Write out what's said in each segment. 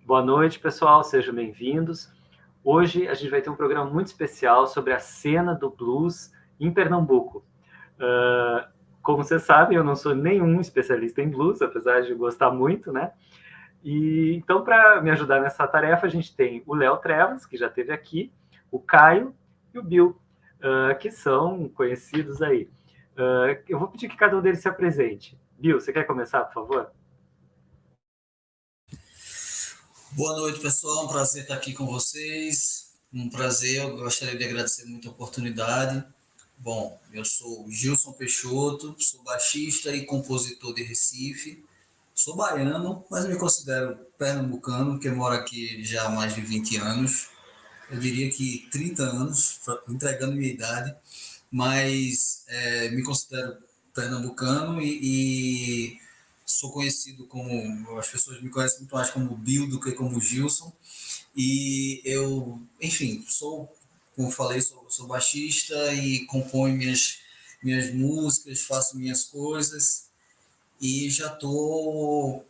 Boa noite, pessoal, sejam bem-vindos. Hoje a gente vai ter um programa muito especial sobre a cena do blues em Pernambuco. Como vocês sabem, eu não sou nenhum especialista em blues, apesar de gostar muito, né? E então, para me ajudar nessa tarefa, a gente tem o Léo Trevas, que já esteve aqui, o Caio e o Bill, que são conhecidos aí. Eu vou pedir que cada um deles se apresente. Bill, você quer começar, por favor? Boa noite, pessoal. Um prazer estar aqui com vocês. Um prazer, eu gostaria de agradecer muito a oportunidade. Bom, eu sou Gilson Peixoto, sou baixista e compositor de Recife. Sou baiano, mas me considero pernambucano, porque moro aqui já há mais de 20 anos. Eu diria que 30 anos, entregando minha idade, mas me considero pernambucano e sou conhecido como, as pessoas me conhecem muito mais como Bill do que como Gilson, e eu, enfim, como falei, sou baixista e componho minhas músicas, faço minhas coisas, e já estou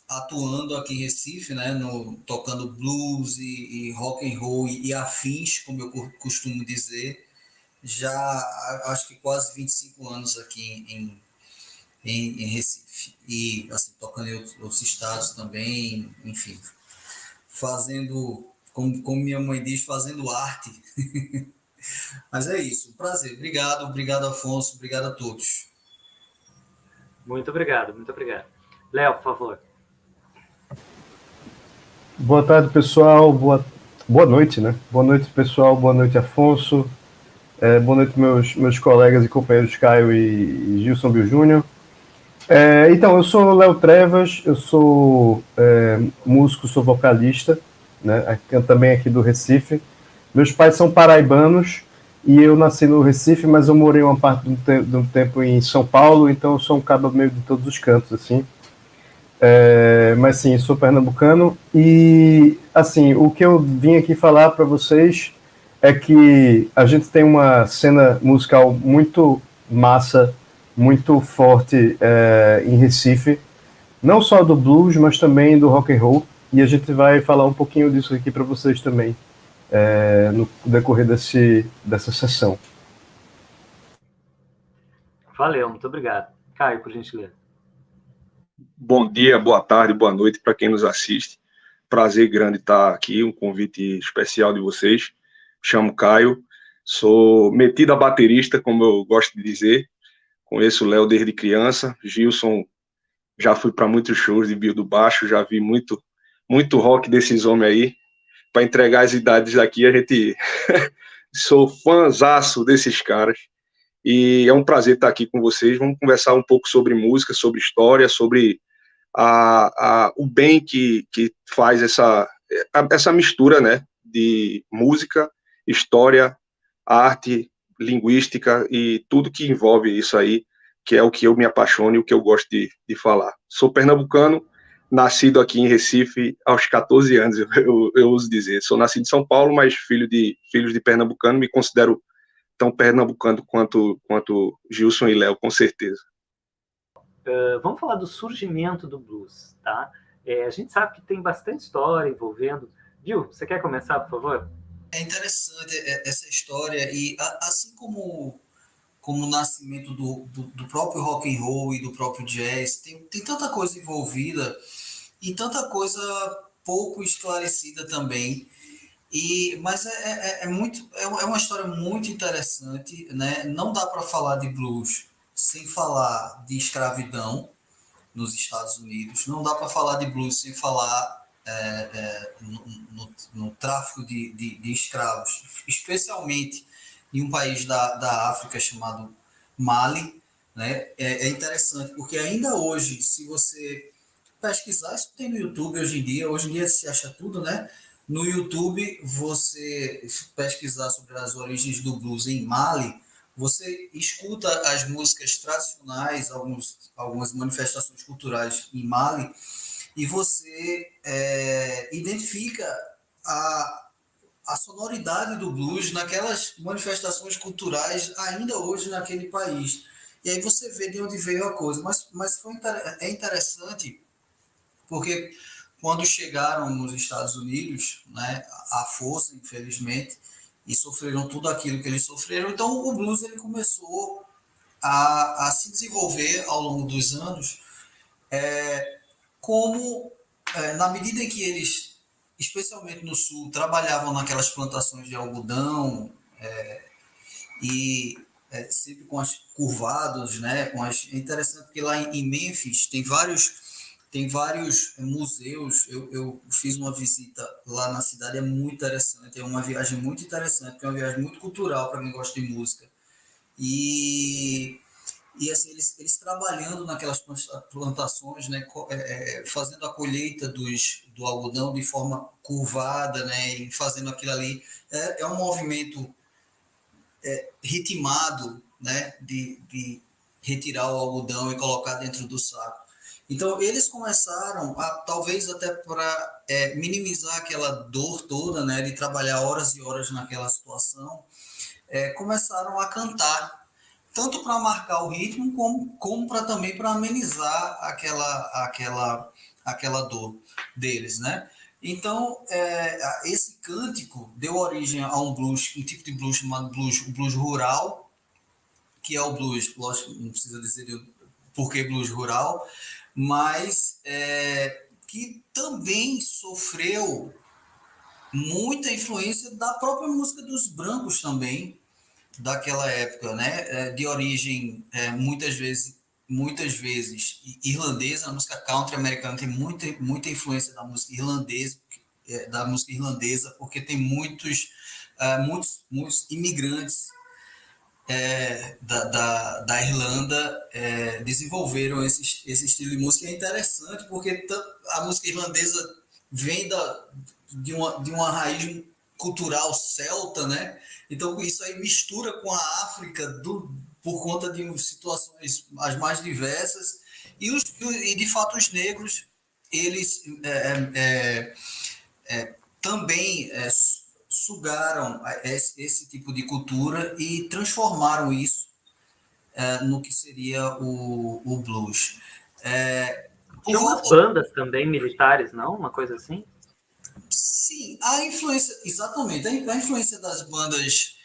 atuando aqui em Recife, né, tocando blues e rock and roll e afins, como eu costumo dizer, já acho que quase 25 anos aqui em Recife. E assim, tocando em outros estados também, enfim, fazendo, como minha mãe diz, fazendo arte. Mas é isso, prazer. Obrigado, Afonso, obrigado a todos. Muito obrigado, muito obrigado. Léo, por favor. Boa tarde, pessoal. Boa noite, né? Boa noite, pessoal. Boa noite, Afonso. Boa noite, meus colegas e companheiros Caio e Gilson Bill Júnior. Então, eu sou o Léo Trevas, eu sou músico, sou vocalista, né? Também aqui do Recife. Meus pais são paraibanos e eu nasci no Recife, mas eu morei uma parte do tempo em São Paulo, então eu sou um cabo meio de todos os cantos, assim. Mas sim, sou pernambucano e, assim, o que eu vim aqui falar para vocês é que a gente tem uma cena musical muito massa, muito forte em Recife, não só do blues, mas também do rock and roll, e a gente vai falar um pouquinho disso aqui para vocês também no decorrer dessa sessão. Valeu, muito obrigado. Caio, por gentileza. Bom dia, boa tarde, boa noite para quem nos assiste. Prazer grande estar aqui, um convite especial de vocês. Me chamo Caio, sou metido a baterista, como eu gosto de dizer. Conheço o Léo desde criança. Gilson, já fui para muitos shows de Bill do Baixo, já vi muito rock desses homens aí. Para entregar as idades daqui, a gente sou fãzaço desses caras. E é um prazer estar aqui com vocês. Vamos conversar um pouco sobre música, sobre história, sobre o bem que faz essa mistura, né, de música, história, arte, linguística e tudo que envolve isso aí, que é o que eu me apaixono e o que eu gosto de falar. Sou pernambucano, nascido aqui em Recife aos 14 anos, eu uso dizer. Sou nascido em São Paulo, mas filhos de pernambucano, me considero tão pernambucano quanto Gilson e Léo, com certeza. Vamos falar do surgimento do blues, tá? A gente sabe que tem bastante história envolvendo. Bill, você quer começar, por favor? É interessante essa história, e assim como o nascimento do próprio rock and roll e do próprio jazz, tem tanta coisa envolvida e tanta coisa pouco esclarecida também. Mas é uma história muito interessante, né? Não dá para falar de blues sem falar de escravidão nos Estados Unidos, não dá para falar de blues sem falar no tráfico de escravos, especialmente em um país da África chamado Mali, né? É interessante, porque ainda hoje, se você pesquisar, isso tem no YouTube hoje em dia se acha tudo, né? No YouTube, você pesquisar sobre as origens do blues em Mali, você escuta as músicas tradicionais, algumas manifestações culturais em Mali, e você identifica a sonoridade do blues naquelas manifestações culturais ainda hoje naquele país. E aí você vê de onde veio a coisa. Mas é interessante porque quando chegaram nos Estados Unidos, né, à força, infelizmente, e sofreram tudo aquilo que eles sofreram. Então, o blues ele começou a se desenvolver ao longo dos anos, como, na medida em que eles, especialmente no Sul, trabalhavam naquelas plantações de algodão, e sempre com as curvados, né? É interessante porque lá em Memphis tem vários museus. Eu fiz uma visita lá na cidade, é muito interessante, é uma viagem muito interessante, porque é uma viagem muito cultural para quem gosta de música. E assim, eles trabalhando naquelas plantações, né, fazendo a colheita do algodão de forma curvada, né, e fazendo aquilo ali. É um movimento ritmado, né, de retirar o algodão e colocar dentro do saco. Então, eles começaram, talvez até para minimizar aquela dor toda, né, de trabalhar horas e horas naquela situação, começaram a cantar, tanto para marcar o ritmo, como também para amenizar aquela dor deles, né? Então, esse cântico deu origem a um blues, um tipo de blues chamado o blues rural, que é o blues, lógico, não precisa dizer por que blues rural, mas que também sofreu muita influência da própria música dos brancos também, daquela época, né? De origem muitas vezes irlandesa. A música country americana tem muita influência da música irlandesa, porque tem muitos imigrantes da Irlanda desenvolveram esse estilo de música. É interessante porque a música irlandesa vem de uma raiz cultural celta, né? Então isso aí mistura com a África por conta de situações as mais diversas, e de fato os negros eles também sugaram esse tipo de cultura e transformaram isso no que seria o blues. Tinha umas bandas também militares, não? Uma coisa assim? Sim, a influência, exatamente, a influência das bandas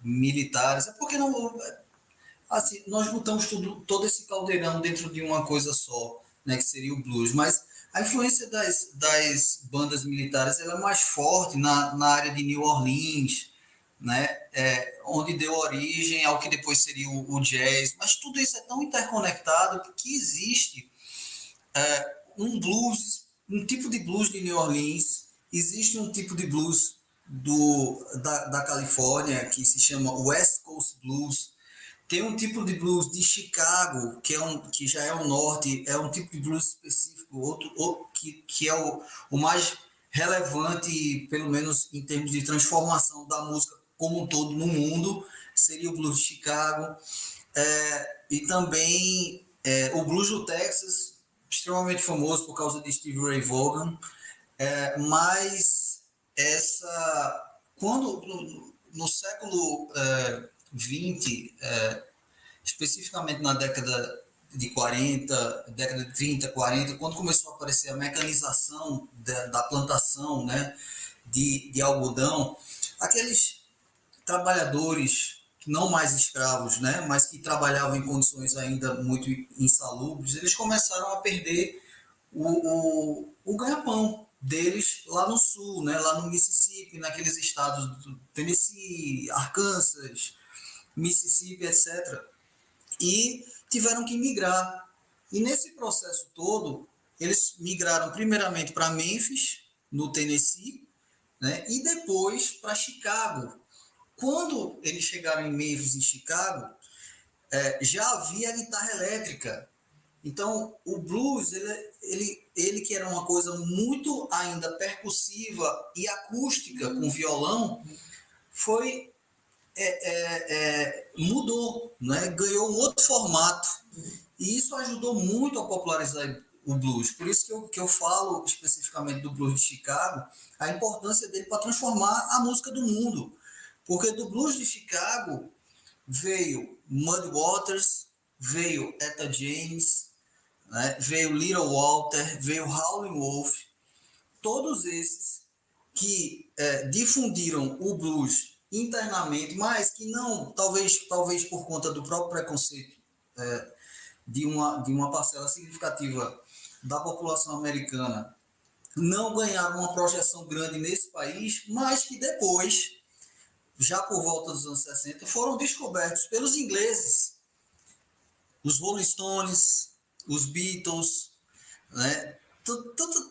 militares, é porque não, assim, nós botamos todo esse caldeirão dentro de uma coisa só, né, que seria o blues, mas a influência das bandas militares ela é mais forte na área de New Orleans, né, onde deu origem ao que depois seria o jazz, mas tudo isso é tão interconectado que existe um tipo de blues de New Orleans, existe um tipo de blues da Califórnia que se chama West Coast Blues, tem um tipo de blues de Chicago, que já é o norte, é um tipo de blues específico, que é o mais relevante, pelo menos em termos de transformação da música como um todo no mundo, seria o blues de Chicago. E também o blues do Texas, extremamente famoso por causa de Stevie Ray Vaughan, mas quando no século XX, especificamente na década de 40, década de 30, 40, quando começou a aparecer a mecanização da plantação, né, de algodão, aqueles trabalhadores não mais escravos, né, mas que trabalhavam em condições ainda muito insalubres, eles começaram a perder o ganha-pão deles lá no sul, né, lá no Mississippi, naqueles estados do Tennessee, Arkansas, Mississippi, etc. E tiveram que migrar. E nesse processo todo, eles migraram primeiramente para Memphis, no Tennessee, né, e depois para Chicago. Quando eles chegaram em Memphis, em Chicago, já havia guitarra elétrica. Então, o blues, ele que era uma coisa muito ainda percussiva e acústica, com violão, mudou, né? Ganhou um outro formato. E isso ajudou muito a popularizar o blues. Por isso que eu falo especificamente do blues de Chicago, a importância dele para transformar a música do mundo. Porque do blues de Chicago veio Muddy Waters, veio Etta James, né? Veio Little Walter, veio Howlin' Wolf, todos esses que difundiram o blues internamente, mas que não, talvez por conta do próprio preconceito de uma parcela significativa da população americana, não ganharam uma projeção grande nesse país, mas que depois, já por volta dos anos 60, foram descobertos pelos ingleses, os Rolling Stones, os Beatles, né?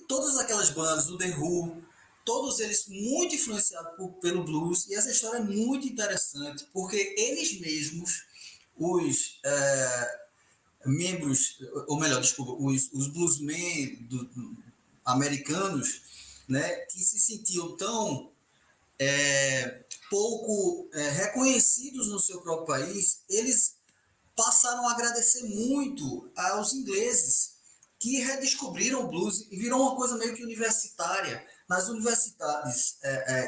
Todas aquelas bandas, o The Who, todos eles muito influenciados pelo blues, e essa história é muito interessante, porque eles mesmos, os membros, ou melhor, desculpa, os bluesmen americanos, né, que se sentiam tão pouco reconhecidos no seu próprio país, eles passaram a agradecer muito aos ingleses, que redescobriram o blues e virou uma coisa meio que universitária. Nas universidades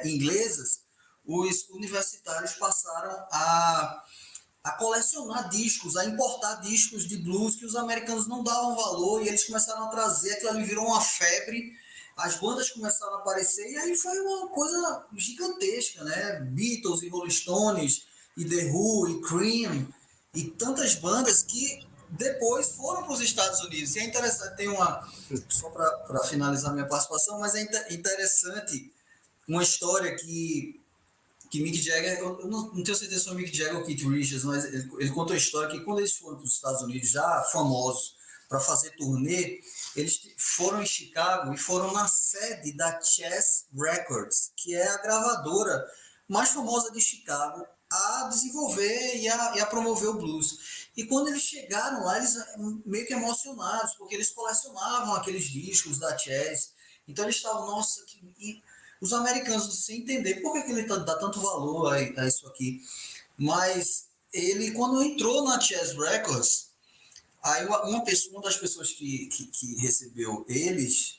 inglesas, os universitários passaram a colecionar discos, a importar discos de blues que os americanos não davam valor, e eles começaram a trazer, aquilo ali virou uma febre, as bandas começaram a aparecer, e aí foi uma coisa gigantesca, né? Beatles e Rolling Stones, e The Who, e Cream, e tantas bandas que depois foram para os Estados Unidos. E é interessante, tem uma, só para finalizar minha participação, mas é interessante uma história que Mick Jagger, eu não tenho certeza se foi Mick Jagger ou Keith Richards, mas ele contou a história que quando eles foram para os Estados Unidos, já famosos, para fazer turnê, eles foram em Chicago e foram na sede da Chess Records, que é a gravadora mais famosa de Chicago, a desenvolver e a promover o blues. E quando eles chegaram lá, eles meio que emocionados, porque eles colecionavam aqueles discos da Chess. Então eles estavam, nossa, e os americanos sem entender por que ele dá tanto valor a isso aqui. Mas ele, quando entrou na Chess Records, aí uma das pessoas que recebeu eles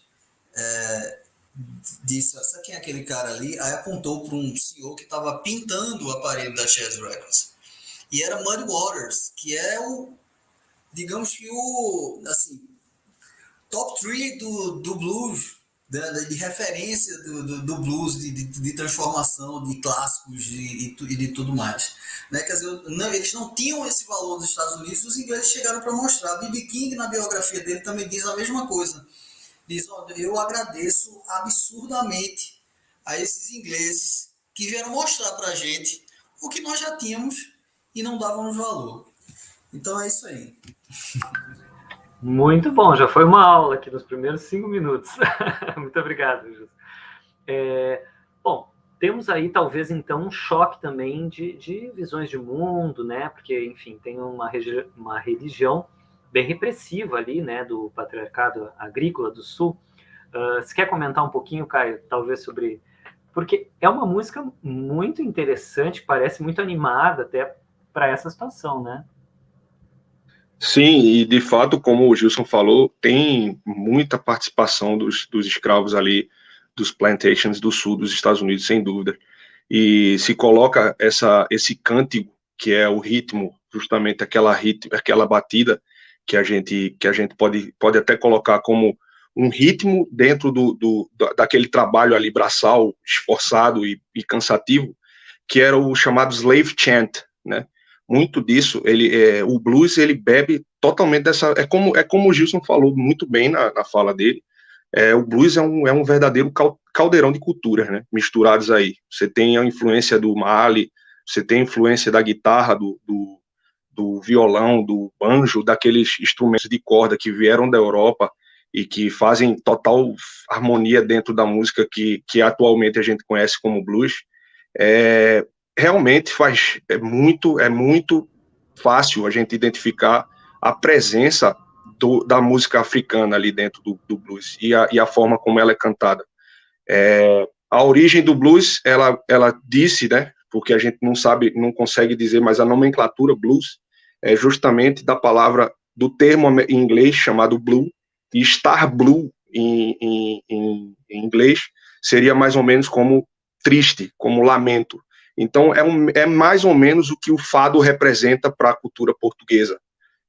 disse, sabe quem é aquele cara ali? Aí apontou para um senhor que estava pintando o aparelho da Chess Records. E era Muddy Waters, que é digamos que assim, top 3 do blues, de referência do blues, de transformação, de clássicos e de tudo mais. Né? Quer dizer, eles não tinham esse valor nos Estados Unidos, os ingleses chegaram para mostrar. B.B. King, na biografia dele, também diz a mesma coisa. Diz, eu agradeço absurdamente a esses ingleses que vieram mostrar para a gente o que nós já tínhamos e não dávamos valor. Então é isso aí. Muito bom, já foi uma aula aqui nos primeiros 5 minutos. Muito obrigado, Jus. Bom, temos aí talvez então um choque também de visões de mundo, né? Porque, enfim, tem uma religião bem repressiva ali, né? Do patriarcado agrícola do Sul. Você quer comentar um pouquinho, Caio, talvez sobre... Porque é uma música muito interessante, parece muito animada até para essa situação, né? Sim, e de fato, como o Gilson falou, tem muita participação dos escravos ali, dos plantations do sul dos Estados Unidos, sem dúvida. E se coloca esse cântico, que é o ritmo, justamente aquela batida, que a gente pode até colocar como um ritmo dentro daquele trabalho ali braçal, esforçado e cansativo, que era o chamado slave chant, né? Muito disso, o blues, ele bebe totalmente dessa... É como o Gilson falou muito bem na fala dele, o blues é um verdadeiro caldeirão de culturas, né, misturados aí. Você tem a influência do Mali, você tem a influência da guitarra, do violão, do banjo, daqueles instrumentos de corda que vieram da Europa e que fazem total harmonia dentro da música que atualmente a gente conhece como blues. Realmente é muito fácil a gente identificar a presença da música africana ali dentro do blues e a forma como ela é cantada. A origem do blues, ela disse, né, porque a gente não sabe, não consegue dizer, mas a nomenclatura blues é justamente do termo em inglês chamado blue, e star blue em inglês seria mais ou menos como triste, como lamento. Então, é mais ou menos o que o fado representa para a cultura portuguesa.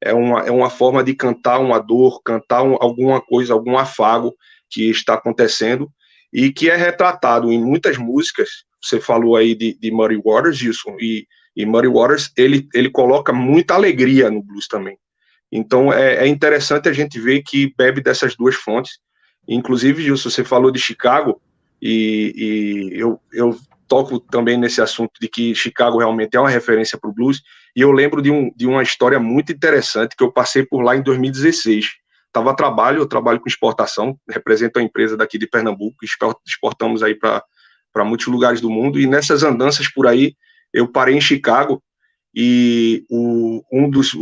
é uma forma de cantar uma dor, cantar alguma coisa, algum afago que está acontecendo e que é retratado em muitas músicas. Você falou aí de Muddy Waters, Gilson, e Muddy Waters, ele coloca muita alegria no blues também. Então é interessante a gente ver que bebe dessas duas fontes. Inclusive, Gilson, você falou de Chicago, e eu toco também nesse assunto de que Chicago realmente é uma referência para o blues, e eu lembro de uma história muito interessante que eu passei por lá em 2016. Eu trabalho com exportação, represento a empresa daqui de Pernambuco, exportamos aí para muitos lugares do mundo, e nessas andanças por aí, eu parei em Chicago, e um dos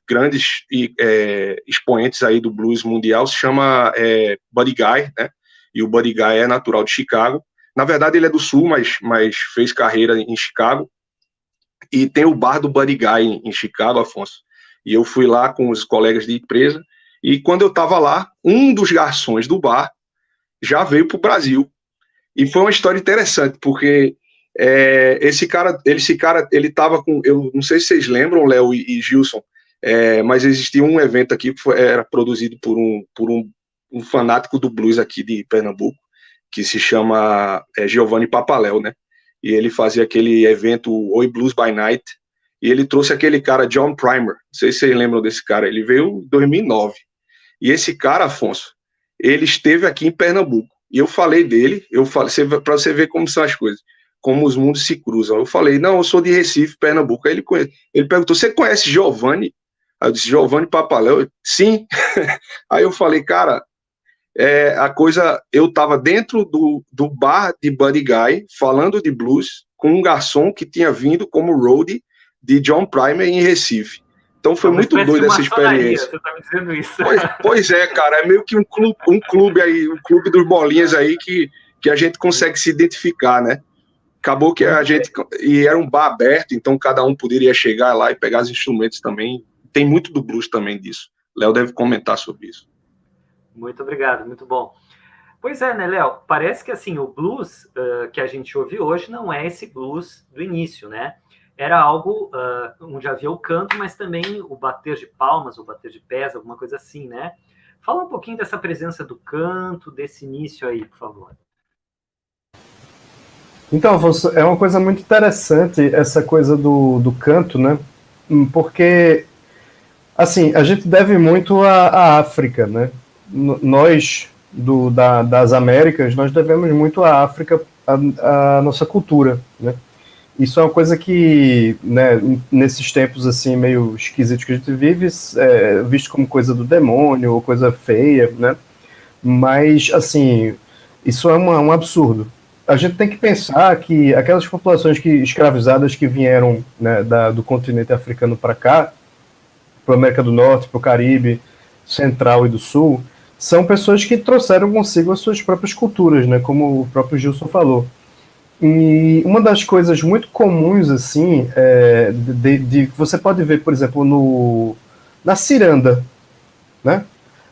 grandes expoentes aí do blues mundial se chama Buddy Guy, né? E o Buddy Guy é natural de Chicago. Na verdade, ele é do Sul, mas fez carreira em Chicago. E tem o bar do Buddy Guy em Chicago, Afonso. E eu fui lá com os colegas de empresa, e quando eu estava lá, um dos garçons do bar já veio para o Brasil. E foi uma história interessante, porque esse cara, ele estava com, eu não sei se vocês lembram, Léo e Gilson, mas existia um evento aqui que era produzido por um fanático do blues aqui de Pernambuco, que se chama Giovanni Papaléu, né? E ele fazia aquele evento Oi Blues by Night, e ele trouxe aquele cara, John Primer, não sei se vocês lembram desse cara, ele veio em 2009, e esse cara, Afonso, ele esteve aqui em Pernambuco, e eu falei dele, para você ver como são as coisas, como os mundos se cruzam. Eu falei, não, eu sou de Recife, Pernambuco. Aí ele perguntou, você conhece Giovanni? Aí eu disse, Giovanni Papaléu? Sim. Aí eu falei, cara, eu estava dentro do bar de Buddy Guy, falando de blues, com um garçom que tinha vindo como roadie de John Primer em Recife. Então foi muito doida essa experiência. Você tá me dizendo isso. Pois é, cara, é meio que um clube aí, um clube dos bolinhas aí que a gente consegue se identificar, né? Acabou que e era um bar aberto, então cada um poderia chegar lá e pegar os instrumentos também. Tem muito do blues também disso. Léo deve comentar sobre isso. Muito obrigado, muito bom. Pois é, né, Léo? Parece que assim, o blues que a gente ouve hoje não é esse blues do início, né? Era algo onde havia o canto, mas também o bater de palmas, o bater de pés, alguma coisa assim, né? Fala um pouquinho dessa presença do canto, desse início aí, por favor. Então, Afonso, é uma coisa muito interessante essa coisa do canto, né? Porque, assim, a gente deve muito à África, né? Nós, das Américas, nós devemos muito à África, a nossa cultura, né? Isso é uma coisa que, né, nesses tempos assim meio esquisitos que a gente vive, visto como coisa do demônio ou coisa feia, né? Mas, assim, isso é um absurdo. A gente tem que pensar que aquelas populações escravizadas que vieram, né, do continente africano para cá, para a América do Norte, para o Caribe, Central e do Sul, são pessoas que trouxeram consigo as suas próprias culturas, né, como o próprio Gilson falou. E uma das coisas muito comuns, assim, você pode ver, por exemplo, na ciranda, né?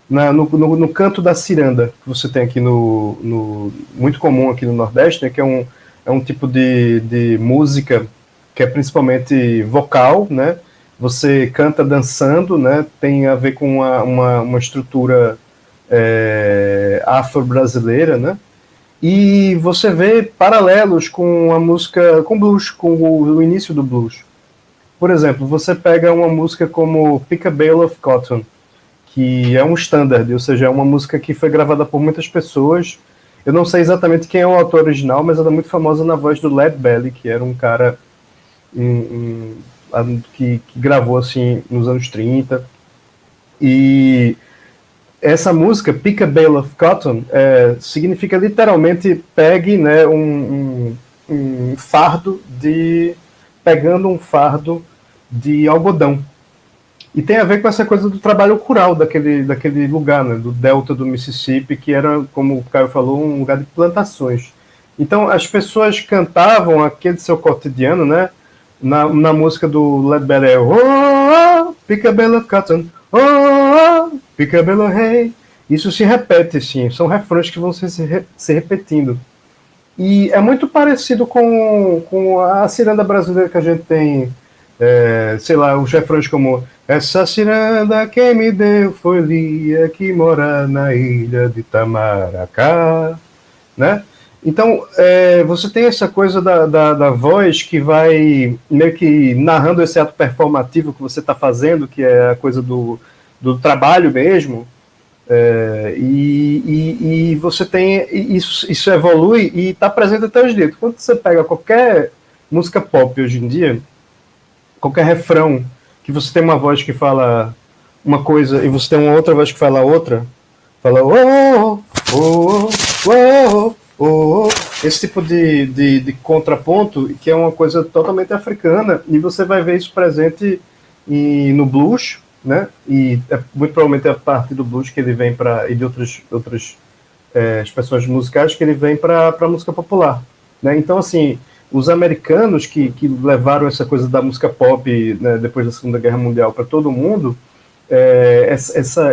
No canto da ciranda, que você tem aqui muito comum aqui no Nordeste, né, que é um tipo de música que é principalmente vocal, né? Você canta dançando, né? Tem a ver com uma estrutura afro-brasileira, né? E você vê paralelos com a música, com blues, com o início do blues. Por exemplo, você pega uma música como Pick a Bale of Cotton, que é um standard, ou seja, é uma música que foi gravada por muitas pessoas. Eu não sei exatamente quem é o autor original, mas ela é muito famosa na voz do Lead Belly, que era um cara que gravou assim nos anos 30. E essa música, Pick a Bale of Cotton, significa literalmente pegue, né, um fardo pegando um fardo de algodão. E tem a ver com essa coisa do trabalho rural daquele lugar, né, do delta do Mississippi, que era, como o Caio falou, um lugar de plantações. Então as pessoas cantavam aquele seu cotidiano, né, na música do Lead Belly, oh, pick a bale of cotton, oh, pick a bale of hay. Isso se repete, sim, são refrões que vão se repetindo. E é muito parecido com a ciranda brasileira que a gente tem sei lá, os refrões como essa ciranda quem me deu foi Lia que mora na ilha de Tamaracá, né? Então, você tem essa coisa da voz que vai meio que narrando esse ato performativo que você está fazendo, que é a coisa do trabalho mesmo, e você tem isso evolui e está presente até hoje em dia. Quando você pega qualquer música pop hoje em dia, qualquer refrão que você tem uma voz que fala uma coisa e você tem uma outra voz que fala outra, fala oh, oh, oh, oh, esse tipo de contraponto, que é uma coisa totalmente africana, e você vai ver isso presente no blues, né? E muito provavelmente a parte do blues que ele vem para e de outras expressões musicais que ele vem para a música popular, né? Então assim, os americanos que levaram essa coisa da música pop, né, depois da Segunda Guerra Mundial para todo mundo,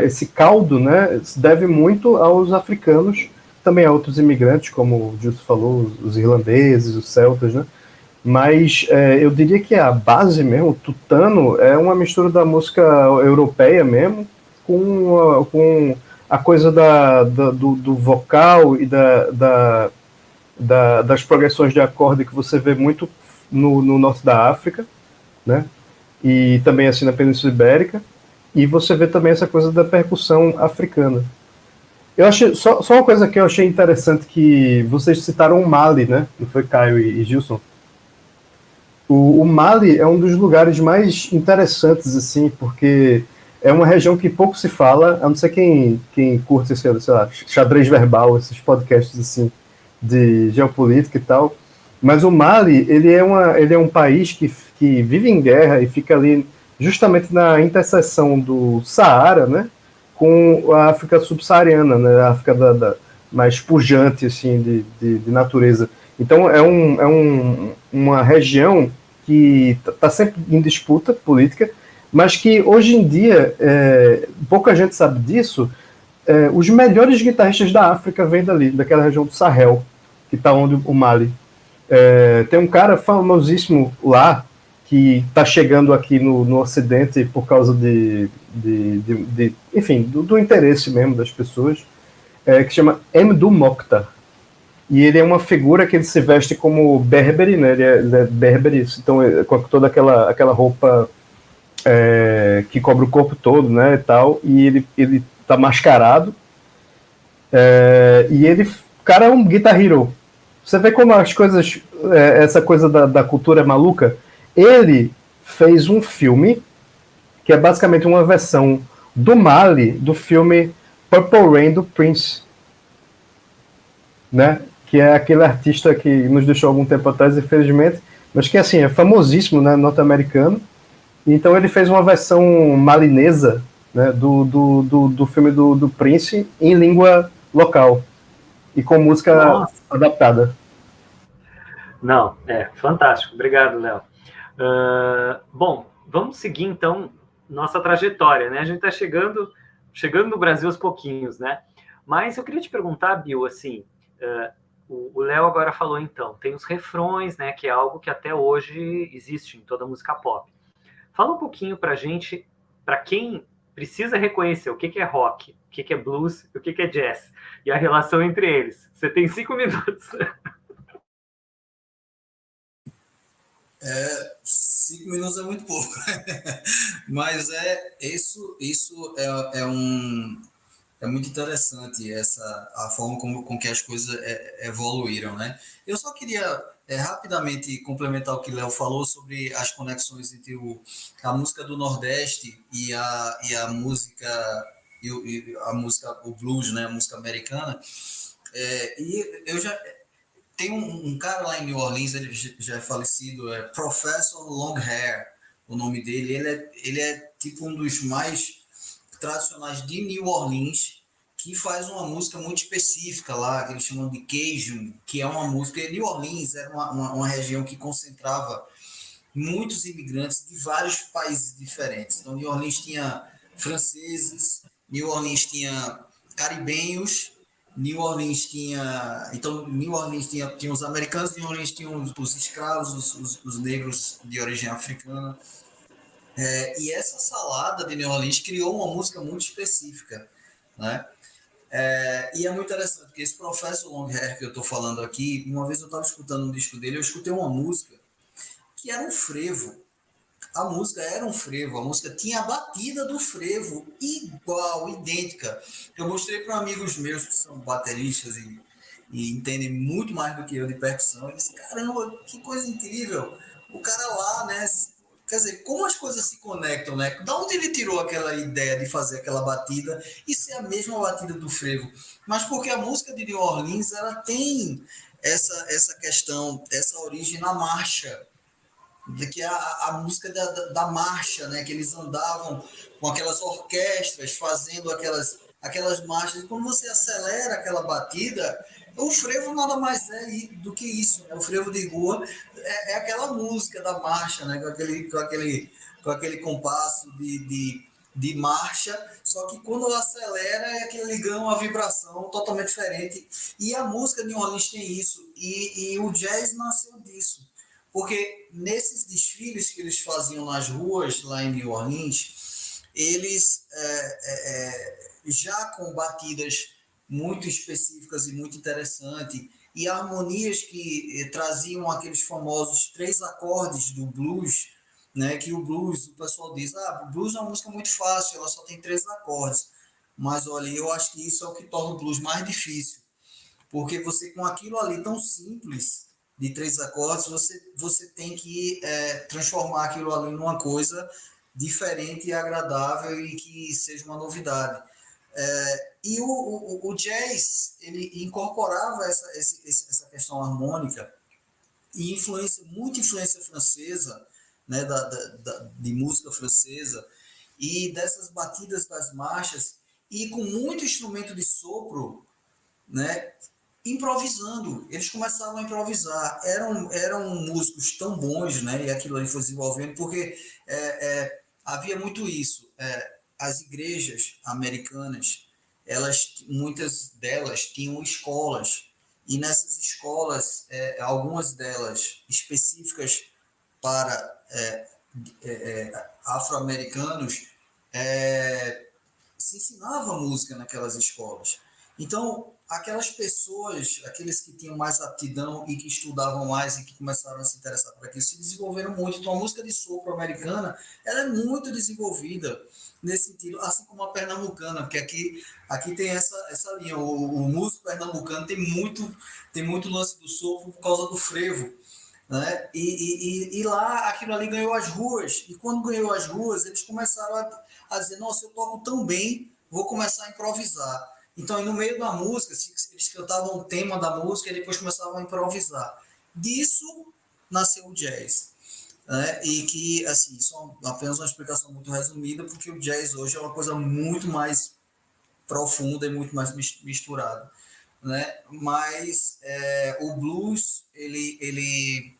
esse caldo, né, se deve muito aos africanos, também a outros imigrantes, como o Gilson falou, os irlandeses, os celtas, né? Mas eu diria que a base mesmo, o tutano, é uma mistura da música europeia mesmo, com a coisa do vocal e das progressões de acorde que você vê muito no norte da África, né? E também assim na Península Ibérica, e você vê também essa coisa da percussão africana. Eu achei só uma coisa que eu achei interessante, que vocês citaram o Mali, né? Não foi, Caio e Gilson? O Mali é um dos lugares mais interessantes, assim, porque é uma região que pouco se fala, a não ser quem curte, sei lá, xadrez verbal, esses podcasts, assim, de geopolítica e tal. Mas o Mali, ele é um país que vive em guerra e fica ali justamente na interseção do Saara, né, com a África subsaariana, né, a África mais pujante, assim, de natureza. Então uma região que está sempre em disputa política, mas que hoje em dia, pouca gente sabe disso, os melhores guitarristas da África vêm dali, daquela região do Sahel, que está onde o Mali. Tem um cara famosíssimo lá, que está chegando aqui no Ocidente por causa enfim, do interesse mesmo das pessoas, que se chama Mdou Moctar. E ele é uma figura que ele se veste como berbere, né? Ele é berbere, então com toda aquela roupa que cobre o corpo todo, né, e tal, e ele tá mascarado, e ele, o cara é um guitar hero. Você vê como as coisas, essa coisa da cultura é maluca. Ele fez um filme que é basicamente uma versão do Mali do filme Purple Rain do Prince, né? Que é aquele artista que nos deixou algum tempo atrás, infelizmente, mas que assim é famosíssimo, né, norte-americano. Então ele fez uma versão malinesa, né, do filme do Prince em língua local e com música adaptada. Não, fantástico. Obrigado, Léo. Bom, vamos seguir então nossa trajetória, né? A gente está chegando no Brasil aos pouquinhos, né? Mas eu queria te perguntar, Bill, assim, o Léo agora falou então, tem os refrões, né? Que é algo que até hoje existe em toda a música pop. Fala um pouquinho pra gente, para quem precisa reconhecer o que é rock, o que é blues, o que é jazz, e a relação entre eles. Você tem 5 minutos. 5 minutos é muito pouco. Mas isso é muito interessante, a forma com que as coisas evoluíram, né? Eu só queria rapidamente complementar o que Léo falou sobre as conexões entre a música do Nordeste e a música o blues, né? A música americana. E eu já tem um cara lá em New Orleans, ele já é falecido, é Professor Longhair, o nome dele. Ele é tipo um dos mais tradicionais de New Orleans, que faz uma música muito específica lá, que eles chamam de Cajun, que é uma música... New Orleans era uma região que concentrava muitos imigrantes de vários países diferentes. Então, New Orleans tinha franceses, New Orleans tinha caribenhos, New Orleans tinha... Então, New Orleans tinha os americanos, New Orleans tinha os escravos, os negros de origem africana. E essa salada de New Orleans criou uma música muito específica, né? E é muito interessante, porque esse Professor Longhair que eu estou falando aqui, uma vez eu estava escutando um disco dele, eu escutei uma música que era um frevo. A música era um frevo, a música tinha a batida do frevo, igual, idêntica. Eu mostrei para amigos meus que são bateristas e entendem muito mais do que eu de percussão. Eu disse, caramba, que coisa incrível. O cara lá, né? Quer dizer, como as coisas se conectam, né? Da onde ele tirou aquela ideia de fazer aquela batida e ser a mesma batida do frevo? Mas porque a música de New Orleans, ela tem essa questão, essa origem na marcha, que é a música da marcha, né? Que eles andavam com aquelas orquestras fazendo aquelas marchas. E quando você acelera aquela batida, o frevo nada mais é do que isso, né? O frevo de rua é aquela música da marcha, né? Com aquele compasso de marcha, só que quando acelera é que ele ganha uma vibração totalmente diferente. E a música de New Orleans tem isso, e o jazz nasceu disso. Porque nesses desfiles que eles faziam nas ruas lá em New Orleans, eles já com batidas muito específicas e muito interessantes, e harmonias que traziam aqueles famosos 3 acordes do blues, né? Que o blues, o pessoal diz, o blues é uma música muito fácil, ela só tem 3 acordes. Mas olha, eu acho que isso é o que torna o blues mais difícil, porque você com aquilo ali tão simples, de 3 acordes, você tem que transformar aquilo ali numa coisa diferente e agradável e que seja uma novidade. E o jazz, ele incorporava essa questão harmônica e muita influência francesa, né, de música francesa, e dessas batidas das marchas, e com muito instrumento de sopro, né, improvisando. Eles começavam a improvisar. Eram músicos tão bons, né? E aquilo ali foi desenvolvendo, porque havia muito isso. As igrejas americanas, muitas delas tinham escolas, e nessas escolas, algumas delas específicas para afro-americanos, se ensinava música naquelas escolas. Então, aquelas pessoas, aqueles que tinham mais aptidão e que estudavam mais e que começaram a se interessar por aquilo, se desenvolveram muito. Então, a música de sopro americana, ela é muito desenvolvida nesse sentido, assim como a pernambucana, porque aqui tem essa linha. O músico pernambucano tem muito lance do sopro por causa do frevo, né? E lá, aquilo ali ganhou as ruas. E quando ganhou as ruas, eles começaram a dizer, nossa, eu toco tão bem, vou começar a improvisar. Então, no meio da música, eles cantavam o tema da música e depois começavam a improvisar. Disso nasceu o jazz. Né? E que, assim, isso é apenas uma explicação muito resumida, porque o jazz hoje é uma coisa muito mais profunda e muito mais misturada. Né? Mas o blues, ele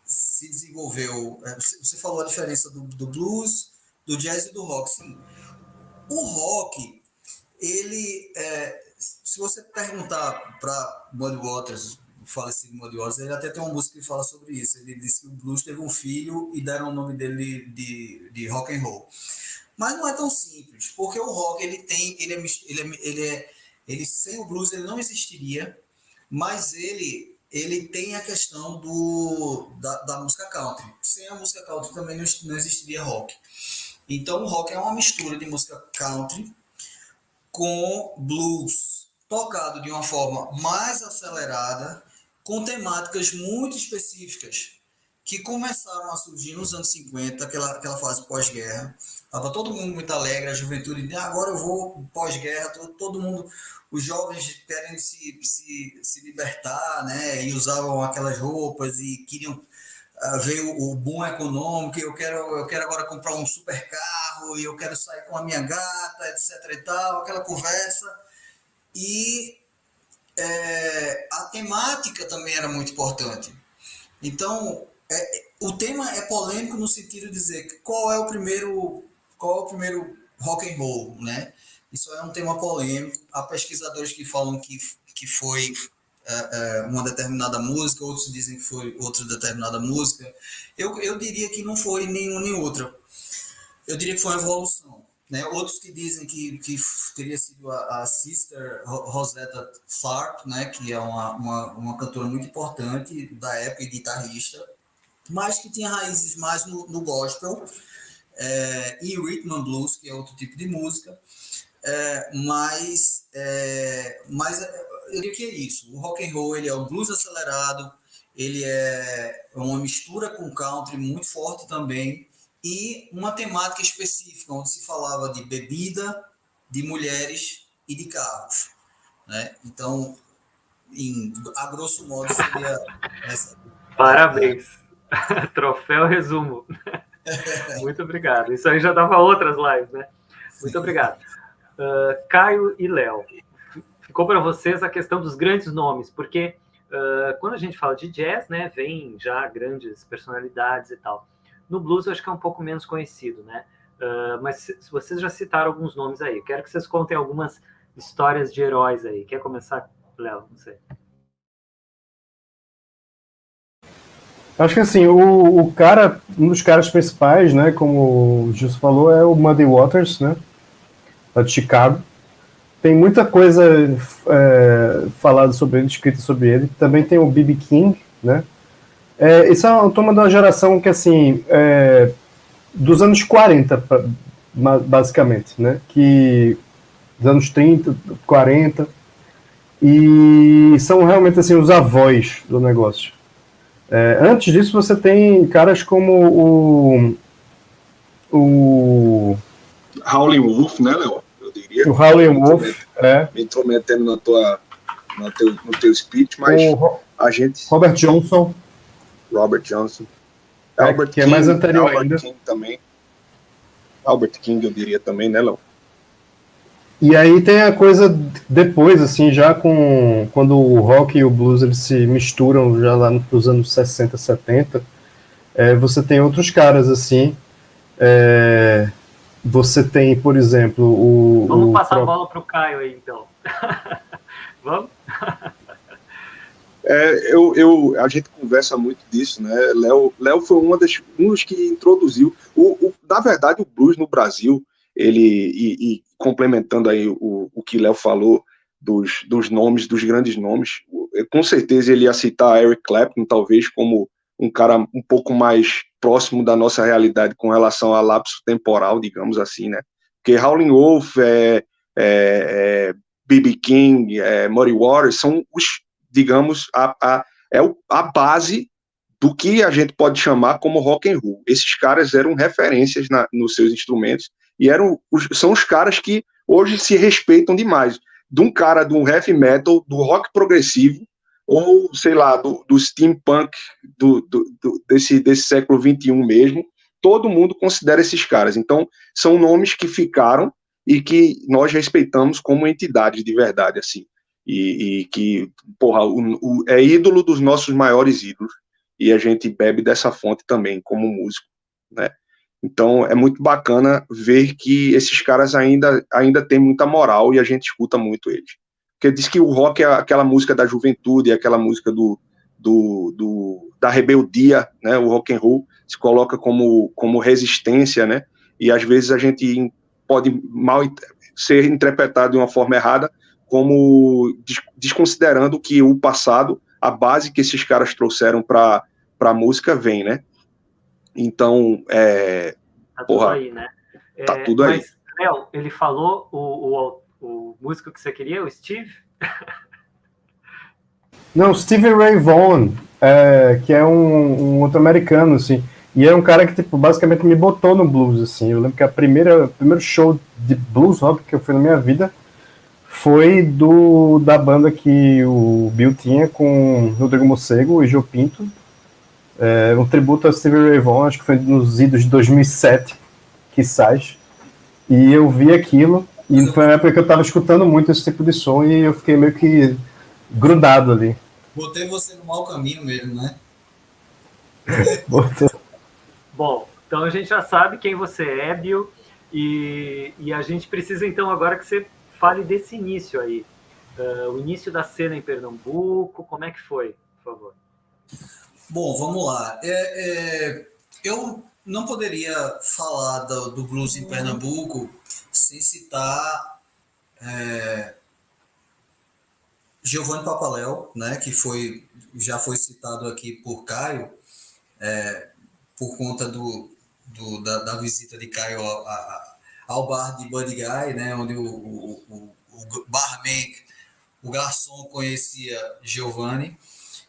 se desenvolveu... você falou a diferença do blues, do jazz e do rock. Sim. O rock, ele, se você perguntar para Muddy Waters, o falecido Muddy Waters, ele até tem uma música que fala sobre isso. Ele disse que o blues teve um filho e deram o nome dele de rock and roll. Mas não é tão simples, porque o rock ele sem o blues ele não existiria, mas ele tem a questão da música country. Sem a música country também não existiria rock. Então, o rock é uma mistura de música country com blues, tocado de uma forma mais acelerada, com temáticas muito específicas, que começaram a surgir nos anos 50, aquela fase pós-guerra. Estava todo mundo muito alegre, a juventude, agora eu vou pós-guerra, todo mundo, os jovens querendo se libertar, né? E usavam aquelas roupas e queriam... veio o boom econômico, eu quero agora comprar um super carro, e eu quero sair com a minha gata, etc e tal, aquela conversa. E a temática também era muito importante. Então, o tema é polêmico no sentido de dizer qual é o primeiro rock and roll, né? Isso é um tema polêmico. Há pesquisadores que falam que foi uma determinada música, outros dizem que foi outra determinada música. Eu diria que não foi nenhuma nem outra. Eu diria que foi uma evolução. Né? Outros que dizem que teria sido a Sister Rosetta Tharpe, né? Que é uma cantora muito importante da época e guitarrista, mas que tinha raízes mais no gospel e rhythm and blues, que é outro tipo de música. Mas eu diria que é isso. O rock and roll, ele é o blues acelerado, ele é uma mistura com country muito forte também, e uma temática específica, onde se falava de bebida, de mulheres e de carros. Né? Então, a grosso modo, seria essa. Parabéns. Troféu resumo. Muito obrigado. Isso aí já dava outras lives, né? Muito obrigado. Caio e Léo, ficou para vocês a questão dos grandes nomes, porque quando a gente fala de jazz, né, vem já grandes personalidades e tal. No blues eu acho que é um pouco menos conhecido, né? Mas se vocês já citaram alguns nomes aí, eu quero que vocês contem algumas histórias de heróis aí. Quer começar, Léo? Não sei. Acho que assim, um dos caras principais, né, como o Gilson falou, é o Muddy Waters, né, lá de Chicago. Tem muita coisa falada sobre ele, escrita sobre ele. Também tem o B.B. King, né. Isso é uma turma de uma geração que, assim, dos anos 40, basicamente, né, que dos anos 30, 40, e são realmente, assim, os avós do negócio. Antes disso, você tem caras como o Howlin' Wolf, né, Léo? Eu diria. O Howlin' Wolf, me intrometendo no teu speech, mas a gente... Robert Johnson. Albert que King, é mais anterior Albert ainda. King também. Albert King, eu diria também, né, Léo? E aí tem a coisa depois, assim, já quando o rock e o blues eles se misturam já lá nos anos 60, 70, você tem outros caras, assim. Você tem, por exemplo, Vamos passar a bola para o Caio aí, então. Vamos? A gente conversa muito disso, né? Léo foi um dos que introduziu. Na verdade, o blues no Brasil, e complementando aí o que Léo falou dos nomes, dos grandes nomes, com certeza ele ia citar Eric Clapton, talvez, como um cara um pouco mais próximo da nossa realidade com relação a lapso temporal, digamos assim, né? Porque Howlin' Wolf, B.B. King, Muddy Waters são os, digamos, a base do que a gente pode chamar como rock and roll. Esses caras eram referências nos seus instrumentos e são os caras que hoje se respeitam demais. De um cara do heavy metal, do rock progressivo, ou, sei lá, do steampunk desse século XXI mesmo, todo mundo considera esses caras. Então, são nomes que ficaram e que nós respeitamos como entidades de verdade, assim. E que, porra, é ídolo dos nossos maiores ídolos, e a gente bebe dessa fonte também, como músico, né? Então, é muito bacana ver que esses caras ainda têm muita moral e a gente escuta muito eles. Porque diz que o rock é aquela música da juventude, é aquela música da rebeldia, né? O rock and roll se coloca como resistência, né? E às vezes a gente pode mal ser interpretado de uma forma errada, como desconsiderando que o passado, a base que esses caras trouxeram para a música vem, né? Então, tá tudo aí, né? Tá tudo aí. Mas, Léo, ele falou o músico que você queria, o Steve? Não, Stevie Ray Vaughan, que é um outro americano, assim. E é um cara que, tipo, basicamente me botou no blues, assim. Eu lembro que o primeiro show de blues rock que eu fui na minha vida foi da banda que o Bill tinha com Rodrigo Morcego e Joe Pinto. Um tributo a Stevie Ray Vaughan, acho que foi nos idos de 2007, quizás. E eu vi aquilo, e foi uma época que eu estava escutando muito esse tipo de som, e eu fiquei meio que grudado ali. Botei você no mau caminho mesmo, né? Botou. Bom, então a gente já sabe quem você é, Bill. E a gente precisa, então, agora que você fale desse início aí. O início da cena em Pernambuco, como é que foi, por favor? Bom, vamos lá. Eu não poderia falar do blues em Pernambuco sem citar Giovanni Papaléu, né, que já foi citado aqui por Caio, por conta da visita de Caio ao bar de Buddy Guy, né, onde o barman, o garçom conhecia Giovanni.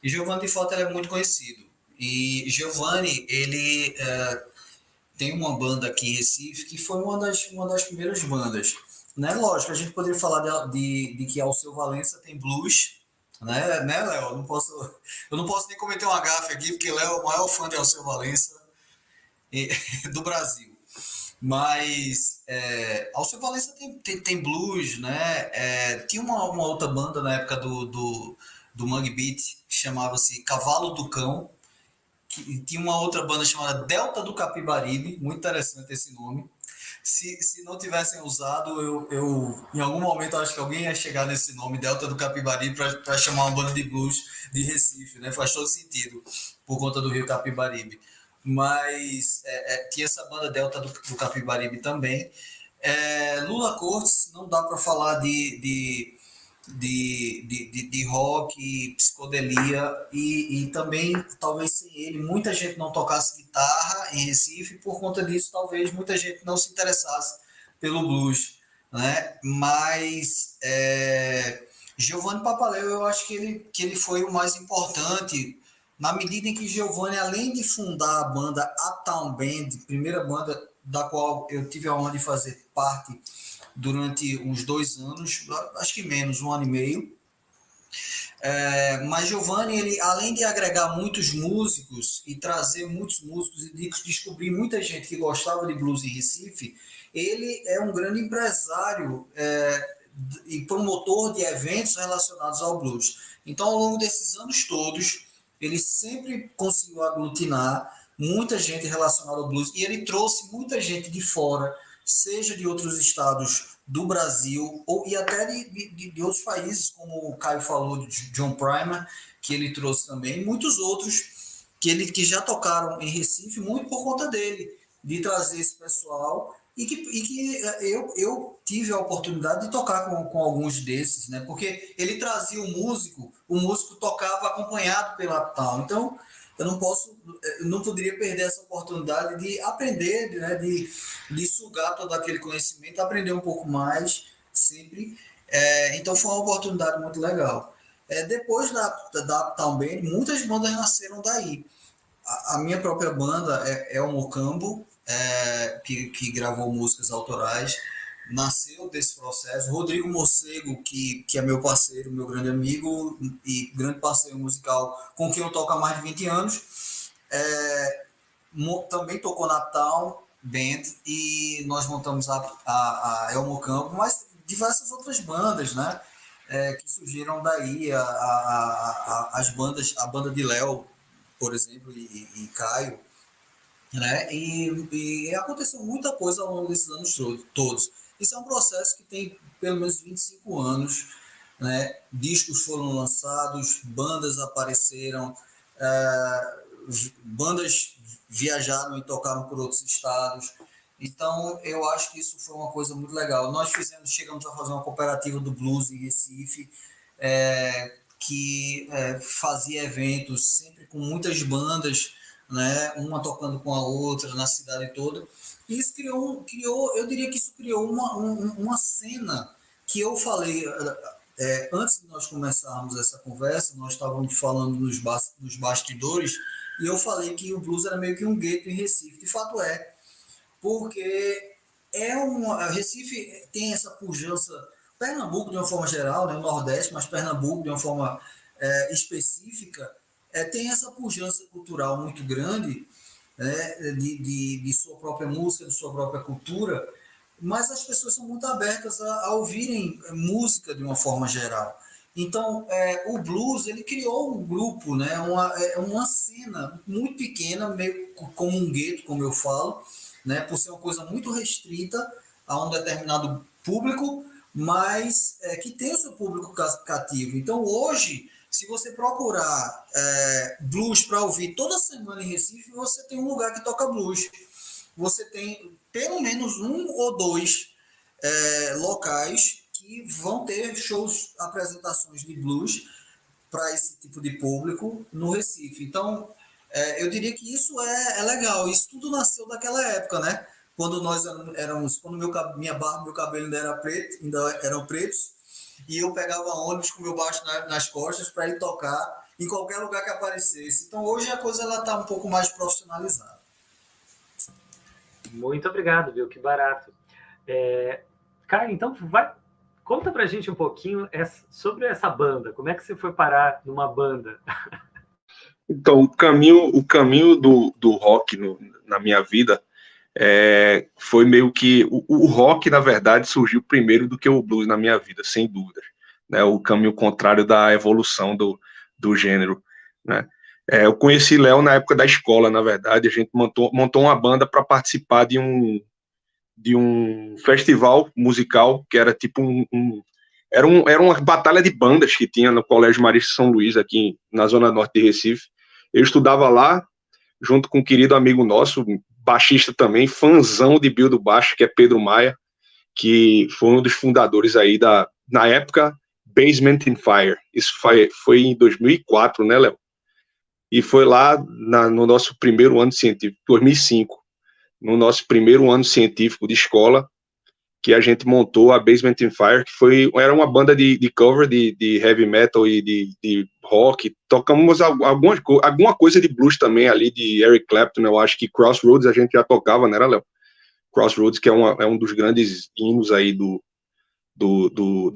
E Giovanni, de fato, ele é muito conhecido. E Giovanni, ele tem uma banda aqui em Recife que foi uma das primeiras bandas. Né? Lógico, a gente poderia falar de que Alceu Valença tem blues, né, Léo? Eu não posso nem cometer uma gafe aqui, porque Léo é o maior fã de Alceu Valença do Brasil. Mas Alceu Valença tem blues, né? Tinha uma outra banda na época do Mangue Beat, que chamava-se Cavalo do Cão, que tinha uma outra banda chamada Delta do Capibaribe, muito interessante esse nome. Se não tivessem usado, eu em algum momento acho que alguém ia chegar nesse nome, Delta do Capibaribe, para chamar uma banda de blues de Recife, né? Faz todo sentido, por conta do Rio Capibaribe. Mas tinha essa banda Delta do Capibaribe também. Lula Cortes, não dá para falar de rock, psicodelia, e também, talvez sem ele, muita gente não tocasse guitarra em Recife, por conta disso, talvez muita gente não se interessasse pelo blues, né? Mas Giovanni Papaléu, eu acho que ele foi o mais importante, na medida em que Giovanni, além de fundar a banda Uptown Band, primeira banda da qual eu tive a honra de fazer parte durante uns 2 anos, acho que menos, 1 ano e meio. Mas Giovanni, ele, além de agregar muitos músicos e trazer muitos músicos e de descobrir muita gente que gostava de blues em Recife, ele é um grande empresário e promotor de eventos relacionados ao blues. Então, ao longo desses anos todos, ele sempre conseguiu aglutinar muita gente relacionada ao blues, e ele trouxe muita gente de fora, seja de outros estados do Brasil, e até de outros países, como o Caio falou, de John Primer, que ele trouxe também, e muitos outros que já tocaram em Recife, muito por conta dele, de trazer esse pessoal, e que eu tive a oportunidade de tocar com alguns desses, né? Porque ele trazia o músico tocava acompanhado pela Uptown. Então, eu não poderia perder essa oportunidade de aprender, né? de sugar todo aquele conhecimento, aprender um pouco mais, sempre. Então, foi uma oportunidade muito legal. Depois da Uptown Band, muitas bandas nasceram daí. A minha própria banda é o Mocambo, que gravou músicas autorais, nasceu desse processo. Rodrigo Morcego, que é meu parceiro, meu grande amigo e grande parceiro musical, com quem eu toco há mais de 20 anos, também tocou na Uptown Band, e nós montamos a El Mocambo, mas diversas outras bandas, né? Que surgiram daí, as bandas, a banda de Léo, por exemplo, e Caio, né? E aconteceu muita coisa ao longo desses anos todos. Isso é um processo que tem pelo menos 25 anos, né? Discos foram lançados, bandas apareceram, bandas viajaram e tocaram por outros estados. Então, eu acho que isso foi uma coisa muito legal. Nós chegamos a fazer uma cooperativa do blues em Recife, que fazia eventos sempre com muitas bandas, né, uma tocando com a outra na cidade toda. E isso eu diria que isso criou uma cena que eu falei, antes de nós começarmos essa conversa, nós estávamos falando nos bastidores, e eu falei que o blues era meio que um gueto em Recife. De fato porque Recife tem essa pujança, Pernambuco de uma forma geral, né, o Nordeste, mas Pernambuco de uma forma específica, tem essa pujança cultural muito grande, né, de sua própria música, de sua própria cultura, mas as pessoas são muito abertas a ouvirem música de uma forma geral. Então, o blues, ele criou um grupo, né? Uma cena muito pequena, meio como um gueto, como eu falo, né? Por ser uma coisa muito restrita a um determinado público, mas que tem o seu público cativo. Então, hoje, se você procurar blues para ouvir toda semana em Recife, você tem um lugar que toca blues. Você tem pelo menos um ou dois locais que vão ter shows, apresentações de blues para esse tipo de público no Recife. Então, eu diria que isso é legal. Isso tudo nasceu daquela época, né? Quando nós éramos, quando minha barba e meu cabelo ainda eram pretos, e eu pegava ônibus com meu baixo nas costas para ir tocar em qualquer lugar que aparecesse. Então, hoje a coisa está um pouco mais profissionalizada. Muito obrigado, viu? Que barato. Caio, então conta pra gente um pouquinho sobre essa banda. Como é que você foi parar numa banda? Então, o caminho do rock na minha vida foi meio que... O rock, na verdade, surgiu primeiro do que o blues na minha vida, sem dúvida. Né? O caminho contrário da evolução do gênero. Né? Eu conheci Léo na época da escola, na verdade. A gente montou uma banda para participar de um festival musical que era tipo era uma batalha de bandas que tinha no Colégio Marista São Luís, aqui na Zona Norte de Recife. Eu estudava lá, junto com um querido amigo nosso, baixista também, fãzão de Bill do Baixo, que é Pedro Maia, que foi um dos fundadores aí na época, Basement in Fire. Isso foi em 2004, né, Léo? E foi lá no nosso primeiro ano científico, 2005, no nosso primeiro ano científico de escola, que a gente montou a Basement in Fire, que era uma banda de cover de heavy metal e de rock. Tocamos alguma coisa de blues também ali, de Eric Clapton. Eu acho que Crossroads a gente já tocava, né, Léo? Crossroads, que é um dos grandes hinos aí do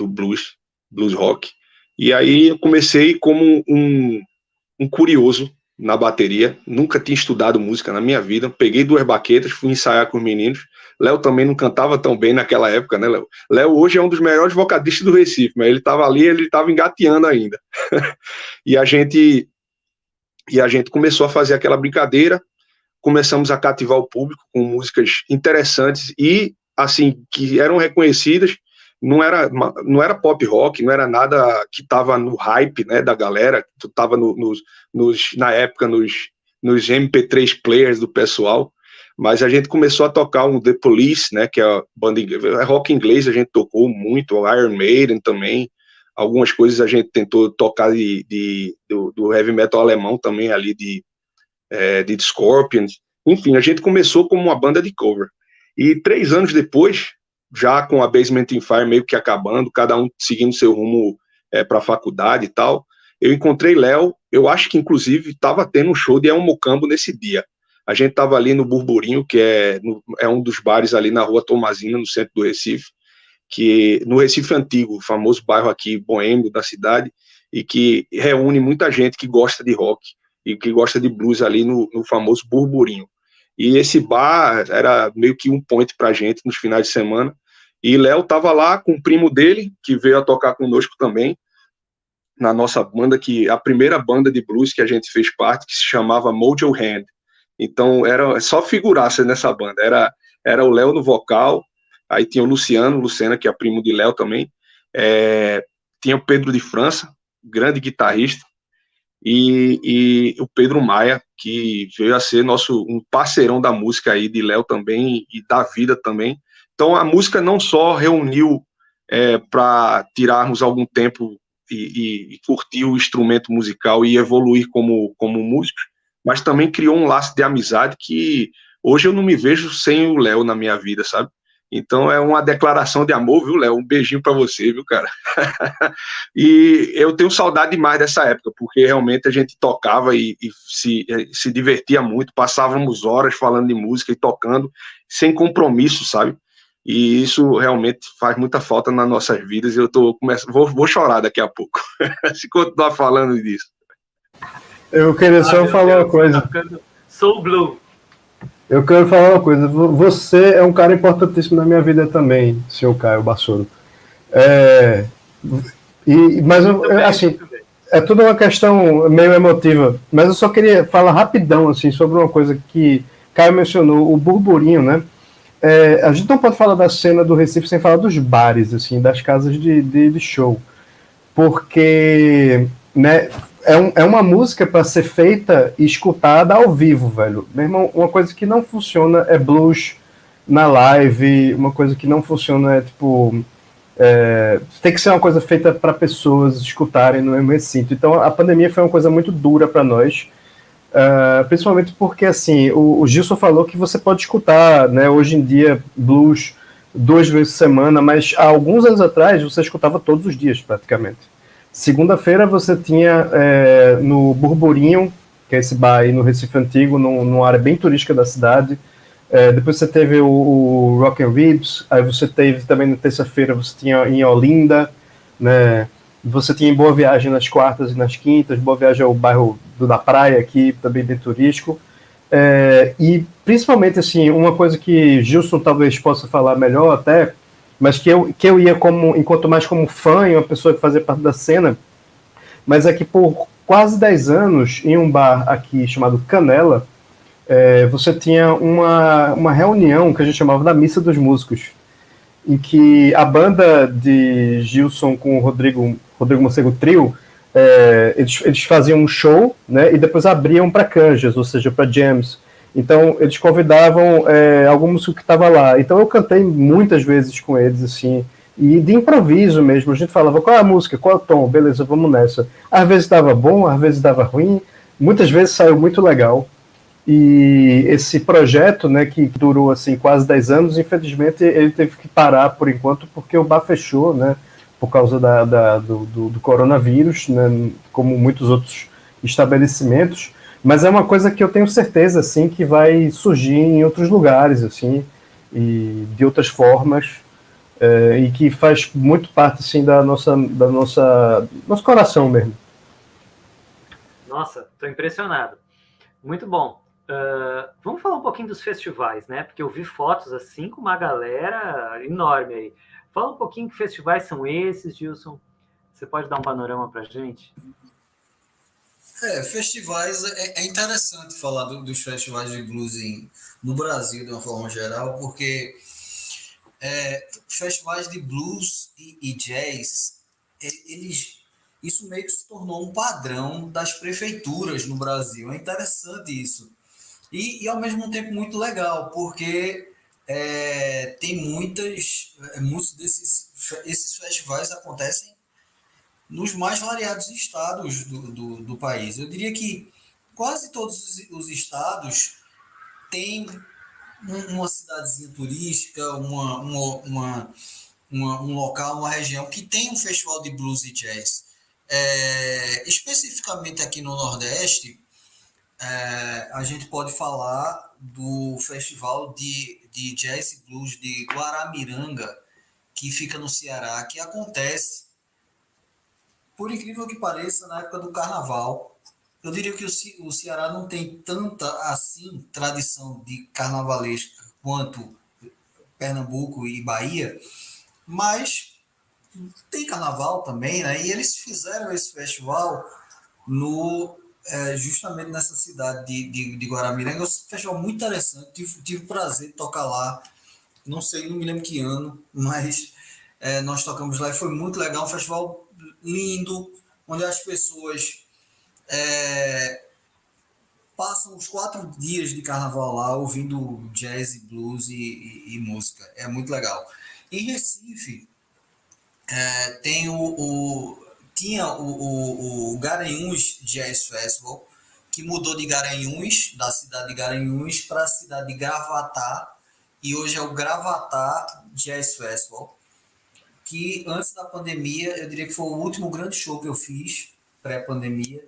blues rock. E aí eu comecei como um curioso na bateria, nunca tinha estudado música na minha vida, peguei 2 baquetas, fui ensaiar com os meninos. Léo também não cantava tão bem naquela época, né, Léo? Léo hoje é um dos melhores vocalistas do Recife, mas ele estava ali, ele estava engateando ainda. E a gente começou a fazer aquela brincadeira, começamos a cativar o público com músicas interessantes e, assim, que eram reconhecidas. Não era pop rock, não era nada que estava no hype, né, da galera, que estava na época nos MP3 players do pessoal, mas a gente começou a tocar um The Police, né, que é a banda rock inglês, a gente tocou muito, Iron Maiden também, algumas coisas a gente tentou tocar do heavy metal alemão também ali, de Scorpions, enfim, a gente começou como uma banda de cover, e 3 anos depois, já com a Basement in Fire meio que acabando, cada um seguindo seu rumo para a faculdade e tal, eu encontrei Léo, eu acho que inclusive estava tendo um show de El Mocambo nesse dia. A gente estava ali no Burburinho, que é um dos bares ali na Rua Tomazina, no centro do Recife, que no Recife Antigo, o famoso bairro aqui, boêmio da cidade, e que reúne muita gente que gosta de rock e que gosta de blues ali no famoso Burburinho. E esse bar era meio que um point pra gente nos finais de semana. E Léo estava lá com o primo dele, que veio a tocar conosco também, na nossa banda, que a primeira banda de blues que a gente fez parte, que se chamava Mojo Hand. Então, era só figuraça nessa banda. Era o Léo no vocal, aí tinha o Lucena, que é primo de Léo também, tinha o Pedro de França, grande guitarrista, e o Pedro Maia, que veio a ser um parceirão da música aí, de Léo também, e da vida também. Então, a música não só reuniu para tirarmos algum tempo e curtir o instrumento musical e evoluir como músicos, mas também criou um laço de amizade que hoje eu não me vejo sem o Léo na minha vida, sabe? Então, é uma declaração de amor, viu, Léo? Um beijinho para você, viu, cara? E eu tenho saudade demais dessa época, porque realmente a gente tocava e se divertia muito, passávamos horas falando de música e tocando, sem compromisso, sabe? E isso realmente faz muita falta nas nossas vidas. Eu vou chorar daqui a pouco, se continuar falando disso. Eu queria só falar uma coisa. Soul Blue. Eu quero falar uma coisa. Você é um cara importantíssimo na minha vida também, senhor Caio Bassoro. Mas, assim, é tudo uma questão meio emotiva. Mas eu só queria falar rapidão, assim, sobre uma coisa que Caio mencionou, o burburinho, né? A gente não pode falar da cena do Recife sem falar dos bares, assim, das casas de show. Porque, né, é uma música para ser feita e escutada ao vivo, velho. Meu irmão, uma coisa que não funciona é blues na live, uma coisa que não funciona é, tipo, tem que ser uma coisa feita para pessoas escutarem no mesmo recinto. Então, a pandemia foi uma coisa muito dura para nós, principalmente porque, assim, o Gilson falou que você pode escutar, né, hoje em dia, blues 2 vezes por semana, mas há alguns anos atrás você escutava todos os dias, praticamente. Segunda-feira você tinha no Burburinho, que é esse bar aí no Recife Antigo, numa área bem turística da cidade. Depois você teve o Rock and Ribs, aí você teve também na terça-feira, você tinha em Olinda, né? Você tinha em Boa Viagem nas quartas e nas quintas. Boa Viagem é o bairro da praia aqui, também bem turístico. E principalmente, assim, uma coisa que Gilson talvez possa falar melhor até, mas que eu ia como, enquanto mais como fã e uma pessoa que fazia parte da cena, mas é que por quase 10 anos, em um bar aqui chamado Canela, você tinha uma reunião que a gente chamava da Missa dos Músicos, em que a banda de Gilson com o Rodrigo Morcego Trio, eles faziam um show, né, e depois abriam para canjas, ou seja, para jams. Então eles convidavam algum músico que estava lá. Então eu cantei muitas vezes com eles, assim, e de improviso mesmo. A gente falava qual é a música, qual é o tom, beleza, vamos nessa. Às vezes dava bom, às vezes dava ruim, muitas vezes saiu muito legal. E esse projeto, né, que durou assim quase 10 anos, infelizmente ele teve que parar por enquanto porque o bar fechou, né, por causa do coronavírus, né, como muitos outros estabelecimentos. Mas é uma coisa que eu tenho certeza assim que vai surgir em outros lugares, assim, e de outras formas, e que faz muito parte assim nosso coração mesmo. Nossa, estou impressionado. Muito bom. Vamos falar um pouquinho dos festivais, né? Porque eu vi fotos assim com uma galera enorme aí. Fala um pouquinho que festivais são esses, Gilson. Você pode dar um panorama para a gente? Festivais, é interessante falar dos festivais de blues no Brasil, de uma forma geral, porque festivais de blues e jazz, isso meio que se tornou um padrão das prefeituras no Brasil. É interessante isso. E ao mesmo tempo muito legal, porque tem muitos esses festivais acontecem nos mais variados estados do país. Eu diria que quase todos os estados têm uma cidadezinha turística, um local, uma região que tem um festival de blues e jazz. Especificamente aqui no Nordeste, a gente pode falar do Festival de Jazz e Blues de Guaramiranga, que fica no Ceará, que acontece, por incrível que pareça, na época do Carnaval. Eu diria que o Ceará não tem tanta, assim, tradição de carnavalesca quanto Pernambuco e Bahia, mas tem Carnaval também, né? E eles fizeram esse festival justamente nessa cidade de Guaramiranga. É um festival muito interessante, tive o prazer de tocar lá, não me lembro que ano, mas nós tocamos lá e foi muito legal, um festival lindo, onde as pessoas passam os 4 dias de carnaval lá ouvindo jazz, blues e música. É muito legal. Em Recife, tinha o Garanhuns Jazz Festival, que mudou de Garanhuns, da cidade de Garanhuns, para a cidade de Gravatá, e hoje é o Gravatá Jazz Festival, que antes da pandemia, eu diria que foi o último grande show que eu fiz, pré-pandemia,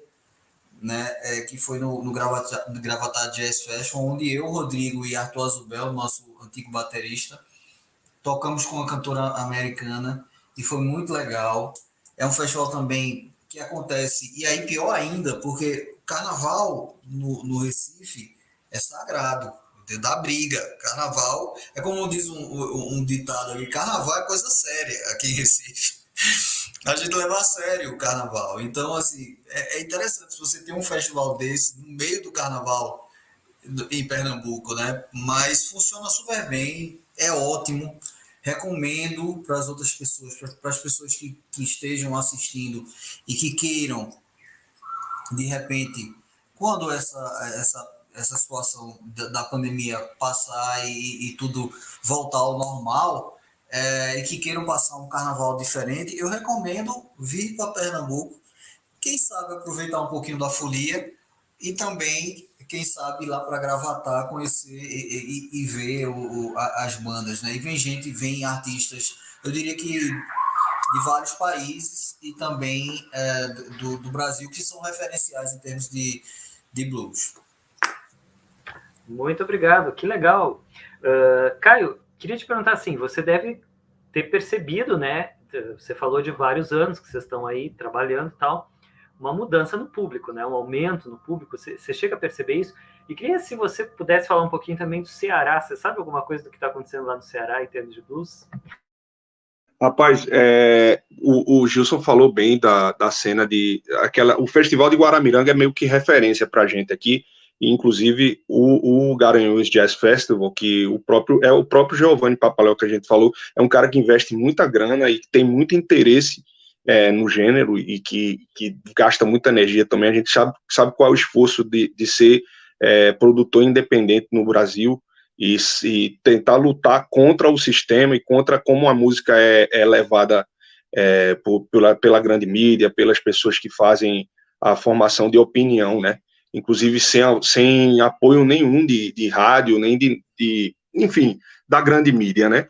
né, que foi no Gravatá Jazz Festival, onde eu, Rodrigo e Arthur Azubel, nosso antigo baterista, tocamos com uma cantora americana e foi muito legal. É um festival também que acontece, e aí pior ainda, porque carnaval no Recife é sagrado, dá briga. Carnaval é como diz um ditado ali, carnaval é coisa séria aqui em Recife. A gente leva a sério o carnaval. Então, assim, é interessante se você tem um festival desse no meio do carnaval em Pernambuco, né? Mas funciona super bem, é ótimo. Recomendo para as outras pessoas, para as pessoas que estejam assistindo e que queiram, de repente, quando essa situação da pandemia passar e tudo voltar ao normal, e que queiram passar um carnaval diferente, eu recomendo vir para Pernambuco, quem sabe aproveitar um pouquinho da folia e também, quem sabe, ir lá para Gravatar, conhecer e ver as bandas, né? E vem gente, vem artistas, eu diria que de vários países e também do Brasil, que são referenciais em termos de blues. Muito obrigado, que legal. Caio, queria te perguntar assim, você deve ter percebido, né? Você falou de vários anos que vocês estão aí trabalhando e tal, uma mudança no público, né? Um aumento no público. Você chega a perceber isso? E queria, se você pudesse falar um pouquinho também do Ceará. Você sabe alguma coisa do que está acontecendo lá no Ceará em termos de blues? Rapaz, o Gilson falou bem da cena o Festival de Guaramiranga é meio que referência para a gente aqui, e inclusive o Garanhuns Jazz Festival, que o próprio Giovanni Papaléu que a gente falou, é um cara que investe muita grana e que tem muito interesse no gênero e que gasta muita energia também. A gente sabe qual é o esforço de ser produtor independente no Brasil, e tentar lutar contra o sistema e contra como a música é levada pela grande mídia, pelas pessoas que fazem a formação de opinião, né? Inclusive sem apoio nenhum de rádio, nem enfim, da grande mídia, né?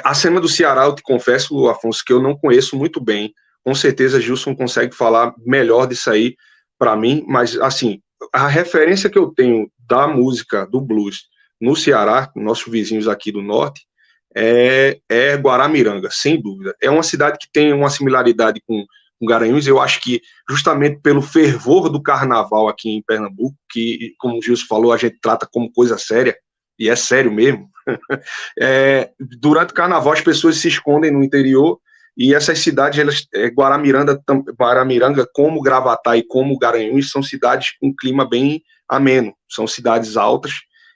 A cena do Ceará, eu te confesso, Afonso, que eu não conheço muito bem. Com certeza, Gilson consegue falar melhor disso aí para mim, mas, assim, a referência que eu tenho da música, do blues, no Ceará, nossos vizinhos aqui do norte, é Guaramiranga, sem dúvida. É uma cidade que tem uma similaridade com Garanhuns. Eu acho que, justamente pelo fervor do carnaval aqui em Pernambuco, que, como o Gilson falou, a gente trata como coisa séria, e é sério mesmo. Durante o carnaval as pessoas se escondem no interior, e essas cidades, Guaramiranga, como Gravatá e como Garanhuns, são cidades com clima bem ameno, são cidades altas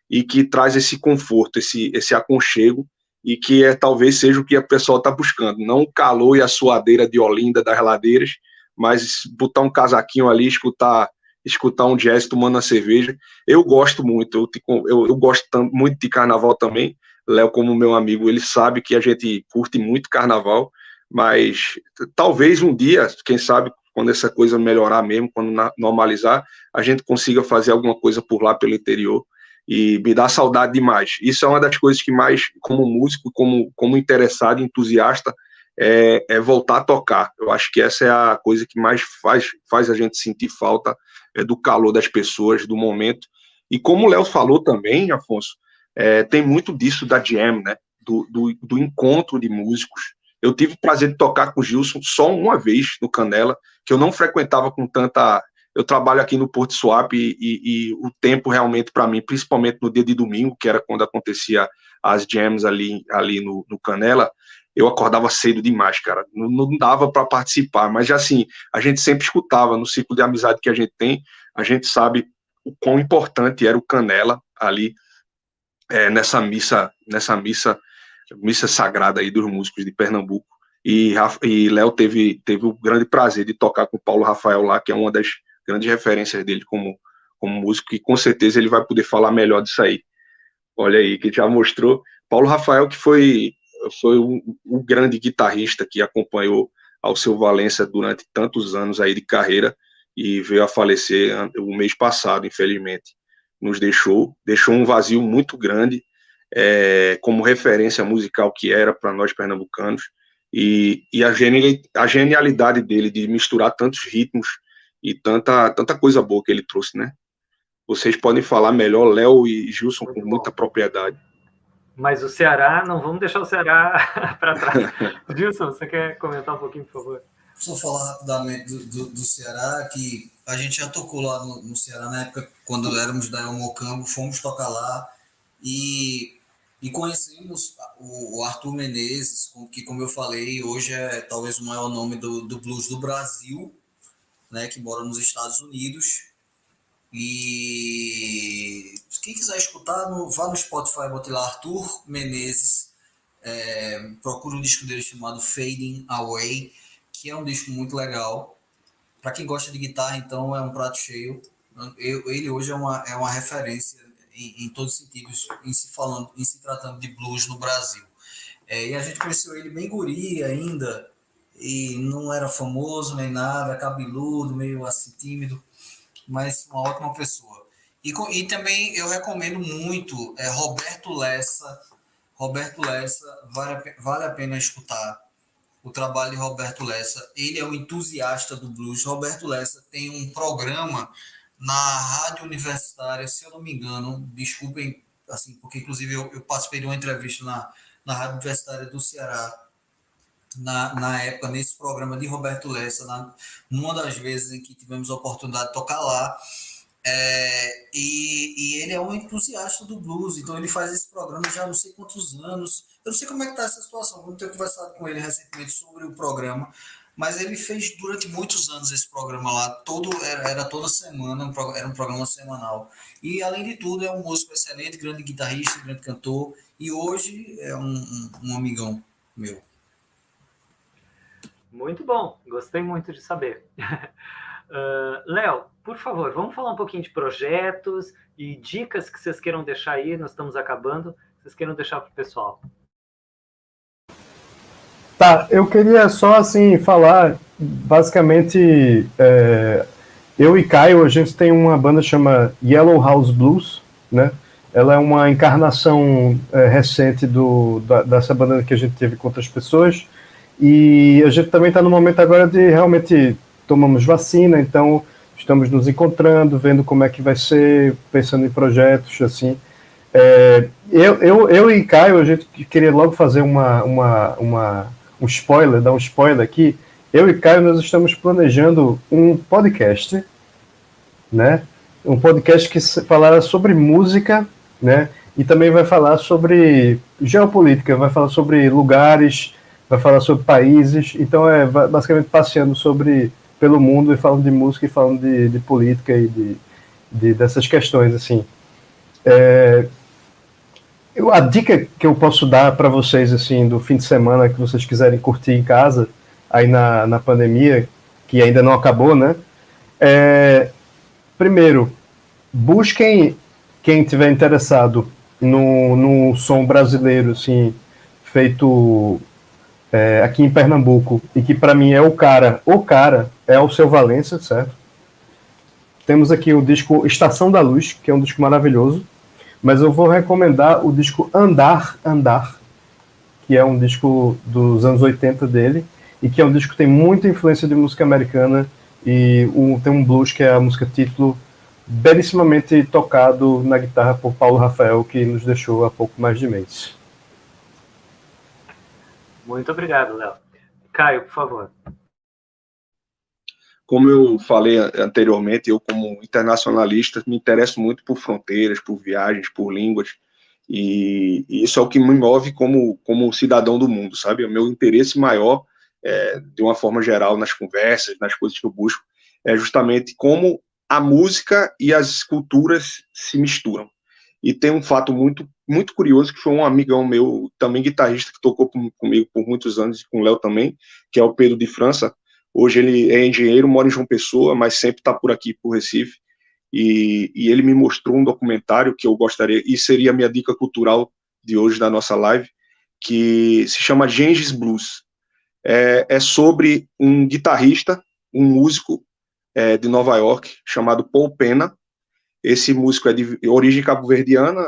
e que traz esse conforto, esse aconchego, e que talvez seja o que a pessoa está buscando, não o calor e a suadeira de Olinda das ladeiras, mas botar um casaquinho ali, escutar um jazz tomando uma cerveja. Eu gosto muito, eu gosto muito de carnaval também. Léo, como meu amigo, ele sabe que a gente curte muito carnaval, mas talvez um dia, quem sabe, quando essa coisa melhorar mesmo, quando normalizar, a gente consiga fazer alguma coisa por lá pelo interior, e me dá saudade demais. Isso é uma das coisas que mais, como músico, como interessado, entusiasta, é voltar a tocar. Eu acho que essa é a coisa que mais faz a gente sentir falta, do calor das pessoas, do momento. E como o Léo falou também, Afonso, tem muito disso da jam, né? Do encontro de músicos. Eu tive o prazer de tocar com o Gilson só uma vez no Canela, que eu não frequentava com tanta. Eu trabalho aqui no Porto Suape e o tempo realmente para mim, principalmente no dia de domingo, que era quando acontecia as jams ali no Canela, eu acordava cedo demais, cara. Não dava para participar, mas assim, a gente sempre escutava no ciclo de amizade que a gente tem, a gente sabe o quão importante era o Canela ali, missa sagrada aí dos músicos de Pernambuco. E Léo teve o grande prazer de tocar com o Paulo Rafael lá, que é uma das grandes referências dele como músico, e com certeza ele vai poder falar melhor disso aí. Olha aí, que já mostrou. Paulo Rafael, que foi um grande guitarrista que acompanhou Alceu Valença durante tantos anos aí de carreira, e veio a falecer o mês passado, infelizmente. Nos deixou um vazio muito grande, como referência musical que era para nós pernambucanos, e a genialidade dele de misturar tantos ritmos e tanta coisa boa que ele trouxe, né? Vocês podem falar melhor, Léo e Gilson, com muita propriedade. Mas o Ceará, não vamos deixar o Ceará para trás. Gilson, você quer comentar um pouquinho, por favor? Só falar rapidamente do Ceará, que a gente já tocou lá no Ceará na época, quando éramos da Elmocambo, fomos tocar lá, e E conhecemos o Arthur Menezes, que, como eu falei, hoje é talvez o maior nome do blues do Brasil, né, que mora nos Estados Unidos. E quem quiser escutar, vá no Spotify, bote lá Arthur Menezes, procura um disco dele chamado Fading Away, que é um disco muito legal. Para quem gosta de guitarra, então, é um prato cheio. Ele hoje é uma referência em todos os sentidos, em se tratando de blues no Brasil. E a gente conheceu ele bem guri ainda, e não era famoso nem nada, cabeludo, meio assim tímido, mas uma ótima pessoa. E também eu recomendo muito Roberto Lessa. Roberto Lessa, vale a pena escutar o trabalho de Roberto Lessa. Ele é um entusiasta do blues. Roberto Lessa tem um programa na Rádio Universitária, se eu não me engano, desculpem, assim, porque inclusive eu participei de uma entrevista na Rádio Universitária do Ceará, na época, nesse programa de Roberto Lessa, numa das vezes em que tivemos a oportunidade de tocar lá. E ele é um entusiasta do blues, então ele faz esse programa já há não sei quantos anos. Eu não sei como é que está essa situação, vamos ter conversado com ele recentemente sobre o programa, mas ele fez durante muitos anos esse programa lá, era toda semana, era um programa semanal. E, além de tudo, é um músico excelente, grande guitarrista, grande cantor, e hoje é um amigão meu. Muito bom, gostei muito de saber. Léo, por favor, vamos falar um pouquinho de projetos e dicas que vocês queiram deixar aí, nós estamos acabando, vocês queiram deixar para o pessoal. Tá, eu queria só assim falar, basicamente, eu e Caio, a gente tem uma banda chama Yellow House Blues, né? Ela é uma encarnação recente dessa banda que a gente teve com outras pessoas, e a gente também está no momento agora de realmente tomamos vacina, então estamos nos encontrando, vendo como é que vai ser, pensando em projetos, assim. Eu e Caio, a gente queria logo fazer um spoiler, dar um spoiler aqui. Eu e Caio, nós estamos planejando um podcast, né? Um podcast que falará sobre música, né? E também vai falar sobre geopolítica, vai falar sobre lugares, vai falar sobre países. Então basicamente passeando pelo mundo e falando de música e falando de política e dessas questões, assim. A dica que eu posso dar para vocês, assim, do fim de semana que vocês quiserem curtir em casa, aí na pandemia, que ainda não acabou, né? Primeiro, busquem quem tiver interessado no som brasileiro, assim, feito aqui em Pernambuco, e que para mim é o cara é o Seu Valença, certo? Temos aqui o disco Estação da Luz, que é um disco maravilhoso, mas eu vou recomendar o disco Andar, que é um disco dos anos 80 dele, e que é um disco que tem muita influência de música americana, e tem um blues que é a música título, belíssimamente tocado na guitarra por Paulo Rafael, que nos deixou há pouco mais de mês. Muito obrigado, Léo. Caio, por favor. Como eu falei anteriormente, eu como internacionalista me interesso muito por fronteiras, por viagens, por línguas, e isso é o que me move como cidadão do mundo, sabe? O meu interesse maior, de uma forma geral, nas conversas, nas coisas que eu busco, é justamente como a música e as culturas se misturam. E tem um fato muito, muito curioso, que foi um amigão meu, também guitarrista, que tocou comigo por muitos anos, e com o Léo também, que é o Pedro de França. Hoje ele é engenheiro, mora em João Pessoa, mas sempre está por aqui, por Recife. E ele me mostrou um documentário que eu gostaria, e seria a minha dica cultural de hoje, da nossa live, que se chama Gengis Blues. É sobre um guitarrista, um músico de Nova York, chamado Paul Pena. Esse músico é de origem cabo-verdiana,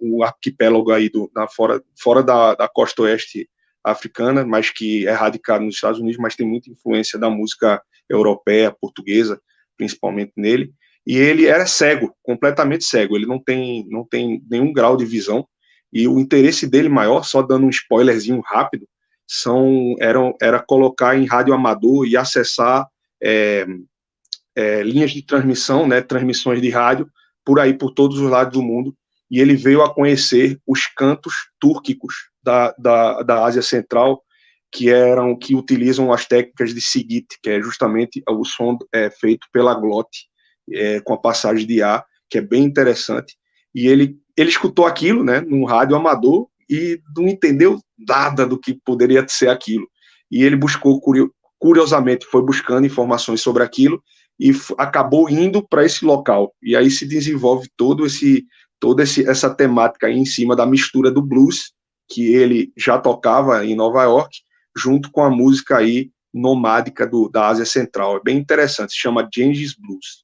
um arquipélago aí fora da costa oeste africana, mas que é radicado nos Estados Unidos, mas tem muita influência da música europeia, portuguesa, principalmente nele. E ele era cego, completamente cego, ele não tem nenhum grau de visão, e o interesse dele maior, só dando um spoilerzinho rápido, era colocar em rádio amador e acessar linhas de transmissão, né, transmissões de rádio, por todos os lados do mundo, e ele veio a conhecer os cantos túrquicos da Ásia Central, que utilizam as técnicas de Sigit, que é justamente o som feito pela glote, com a passagem de ar, que é bem interessante. E ele escutou aquilo, né, num rádio amador, e não entendeu nada do que poderia ser aquilo. E ele buscou, curiosamente, foi buscando informações sobre aquilo e acabou indo para esse local. E aí se desenvolve toda essa temática aí em cima da mistura do blues, que ele já tocava em Nova York, junto com a música aí nomádica da Ásia Central. É bem interessante, se chama Gengis Blues.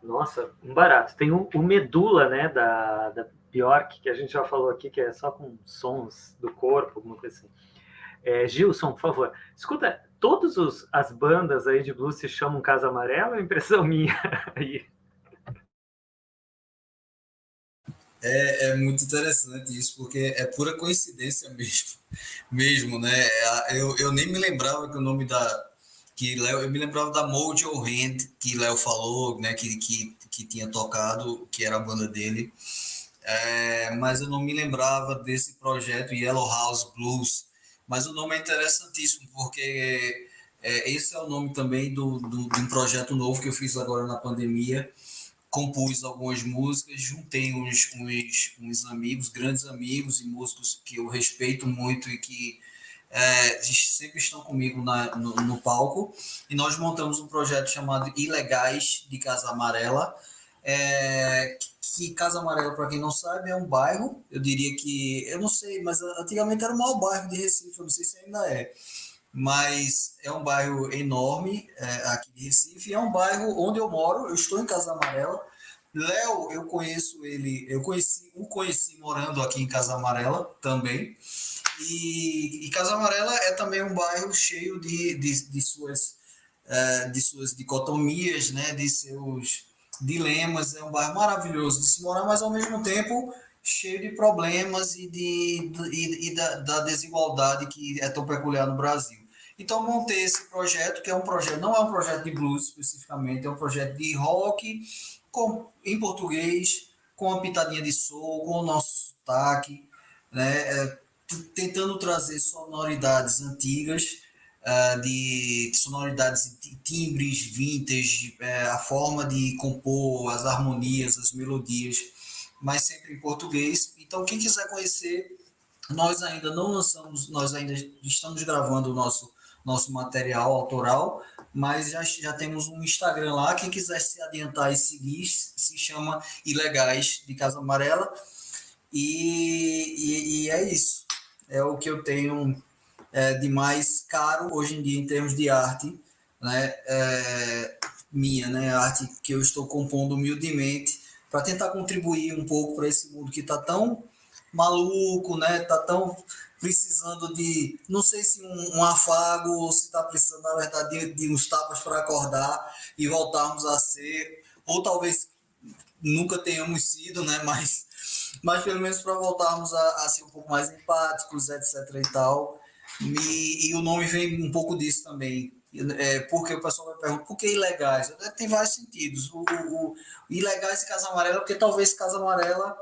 Nossa, um barato. Tem o Medula, né, da Bjork, que a gente já falou aqui, que é só com sons do corpo, alguma coisa assim. Gilson, por favor, escuta, todas as bandas aí de blues se chamam Casa Amarela, ou é impressão minha aí? É muito interessante isso, porque é pura coincidência mesmo, né? Eu nem me lembrava que o nome eu me lembrava da Mojo Hand, que Léo falou, né? Que tinha tocado, que era a banda dele. Mas eu não me lembrava desse projeto Yellow House Blues. Mas o nome é interessantíssimo, porque esse é o nome também de um projeto novo que eu fiz agora na pandemia. Compus algumas músicas, juntei uns amigos, grandes amigos e músicos que eu respeito muito e que sempre estão comigo no palco, e nós montamos um projeto chamado Ilegais de Casa Amarela, que Casa Amarela, para quem não sabe, é um bairro, eu diria que, eu não sei, mas antigamente era o maior bairro de Recife, eu não sei se ainda é, mas é um bairro enorme aqui de Recife, é um bairro onde eu moro, eu estou em Casa Amarela. Léo, eu o conheci morando aqui em Casa Amarela também, e Casa Amarela é também um bairro cheio de suas dicotomias, né, de seus dilemas, é um bairro maravilhoso de se morar, mas ao mesmo tempo cheio de problemas e da desigualdade que é tão peculiar no Brasil. Então montei esse projeto, que não é um projeto de blues especificamente, é um projeto de rock em português, com uma pitadinha de soul, com o nosso sotaque, né? Tentando trazer sonoridades antigas, de sonoridades de timbres vintage, a forma de compor, as harmonias, as melodias, mas sempre em português. Então, quem quiser conhecer, nós ainda não lançamos, nós ainda estamos gravando o nosso material autoral, mas já temos um Instagram lá, quem quiser se adiantar e seguir, se chama Ilegais de Casa Amarela, e é isso, é o que eu tenho de mais caro hoje em dia em termos de arte, né, minha, né, arte que eu estou compondo humildemente, para tentar contribuir um pouco para esse mundo que está tão maluco, né? Tá tão precisando de, não sei se um afago ou se está precisando, na verdade, de uns tapas para acordar e voltarmos a ser, ou talvez nunca tenhamos sido, né? Mas pelo menos para voltarmos a ser um pouco mais empáticos, etc. e tal. E o nome vem um pouco disso também. Porque o pessoal me pergunta por que ilegais? Tem vários sentidos. O ilegais e Casa Amarela, porque talvez Casa Amarela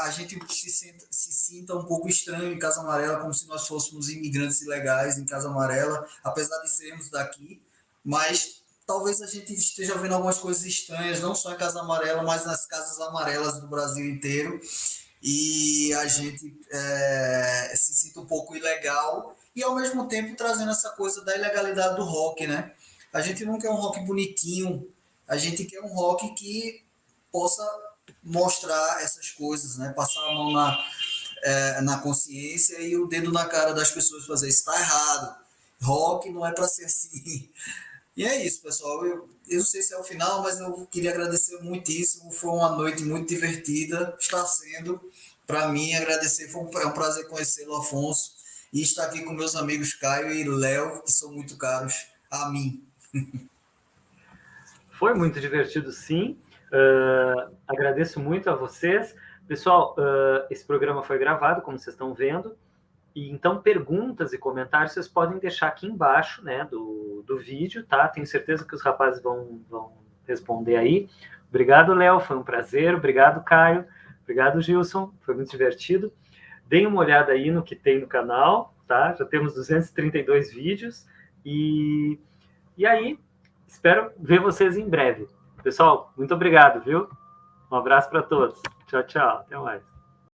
a gente se sinta um pouco estranho em Casa Amarela, como se nós fôssemos imigrantes ilegais em Casa Amarela, apesar de sermos daqui, mas talvez a gente esteja vendo algumas coisas estranhas, não só em Casa Amarela, mas nas casas amarelas do Brasil inteiro, e a gente se sinta um pouco ilegal, e ao mesmo tempo trazendo essa coisa da ilegalidade do rock, né? A gente não quer um rock bonitinho, a gente quer um rock que possa mostrar essas coisas, né? Passar a mão na consciência e o dedo na cara das pessoas, fazer isso está errado. Rock não é para ser assim. E é isso, pessoal. Eu não sei se é o final, mas eu queria agradecer muitíssimo. Foi uma noite muito divertida. Está sendo, para mim, agradecer. É um prazer conhecê-lo, Afonso, e estar aqui com meus amigos Caio e Léo, que são muito caros a mim. Foi muito divertido, sim. Agradeço muito a vocês. Pessoal, esse programa foi gravado, como vocês estão vendo, e então perguntas e comentários vocês podem deixar aqui embaixo, né, do vídeo, tá? Tenho certeza que os rapazes vão responder aí. Obrigado, Léo, foi um prazer. Obrigado, Caio. Obrigado, Gilson, foi muito divertido. Deem uma olhada aí no que tem no canal, tá? Já temos 232 vídeos e aí espero ver vocês em breve. Pessoal, muito obrigado, viu? Um abraço para todos. Tchau, tchau. Até mais.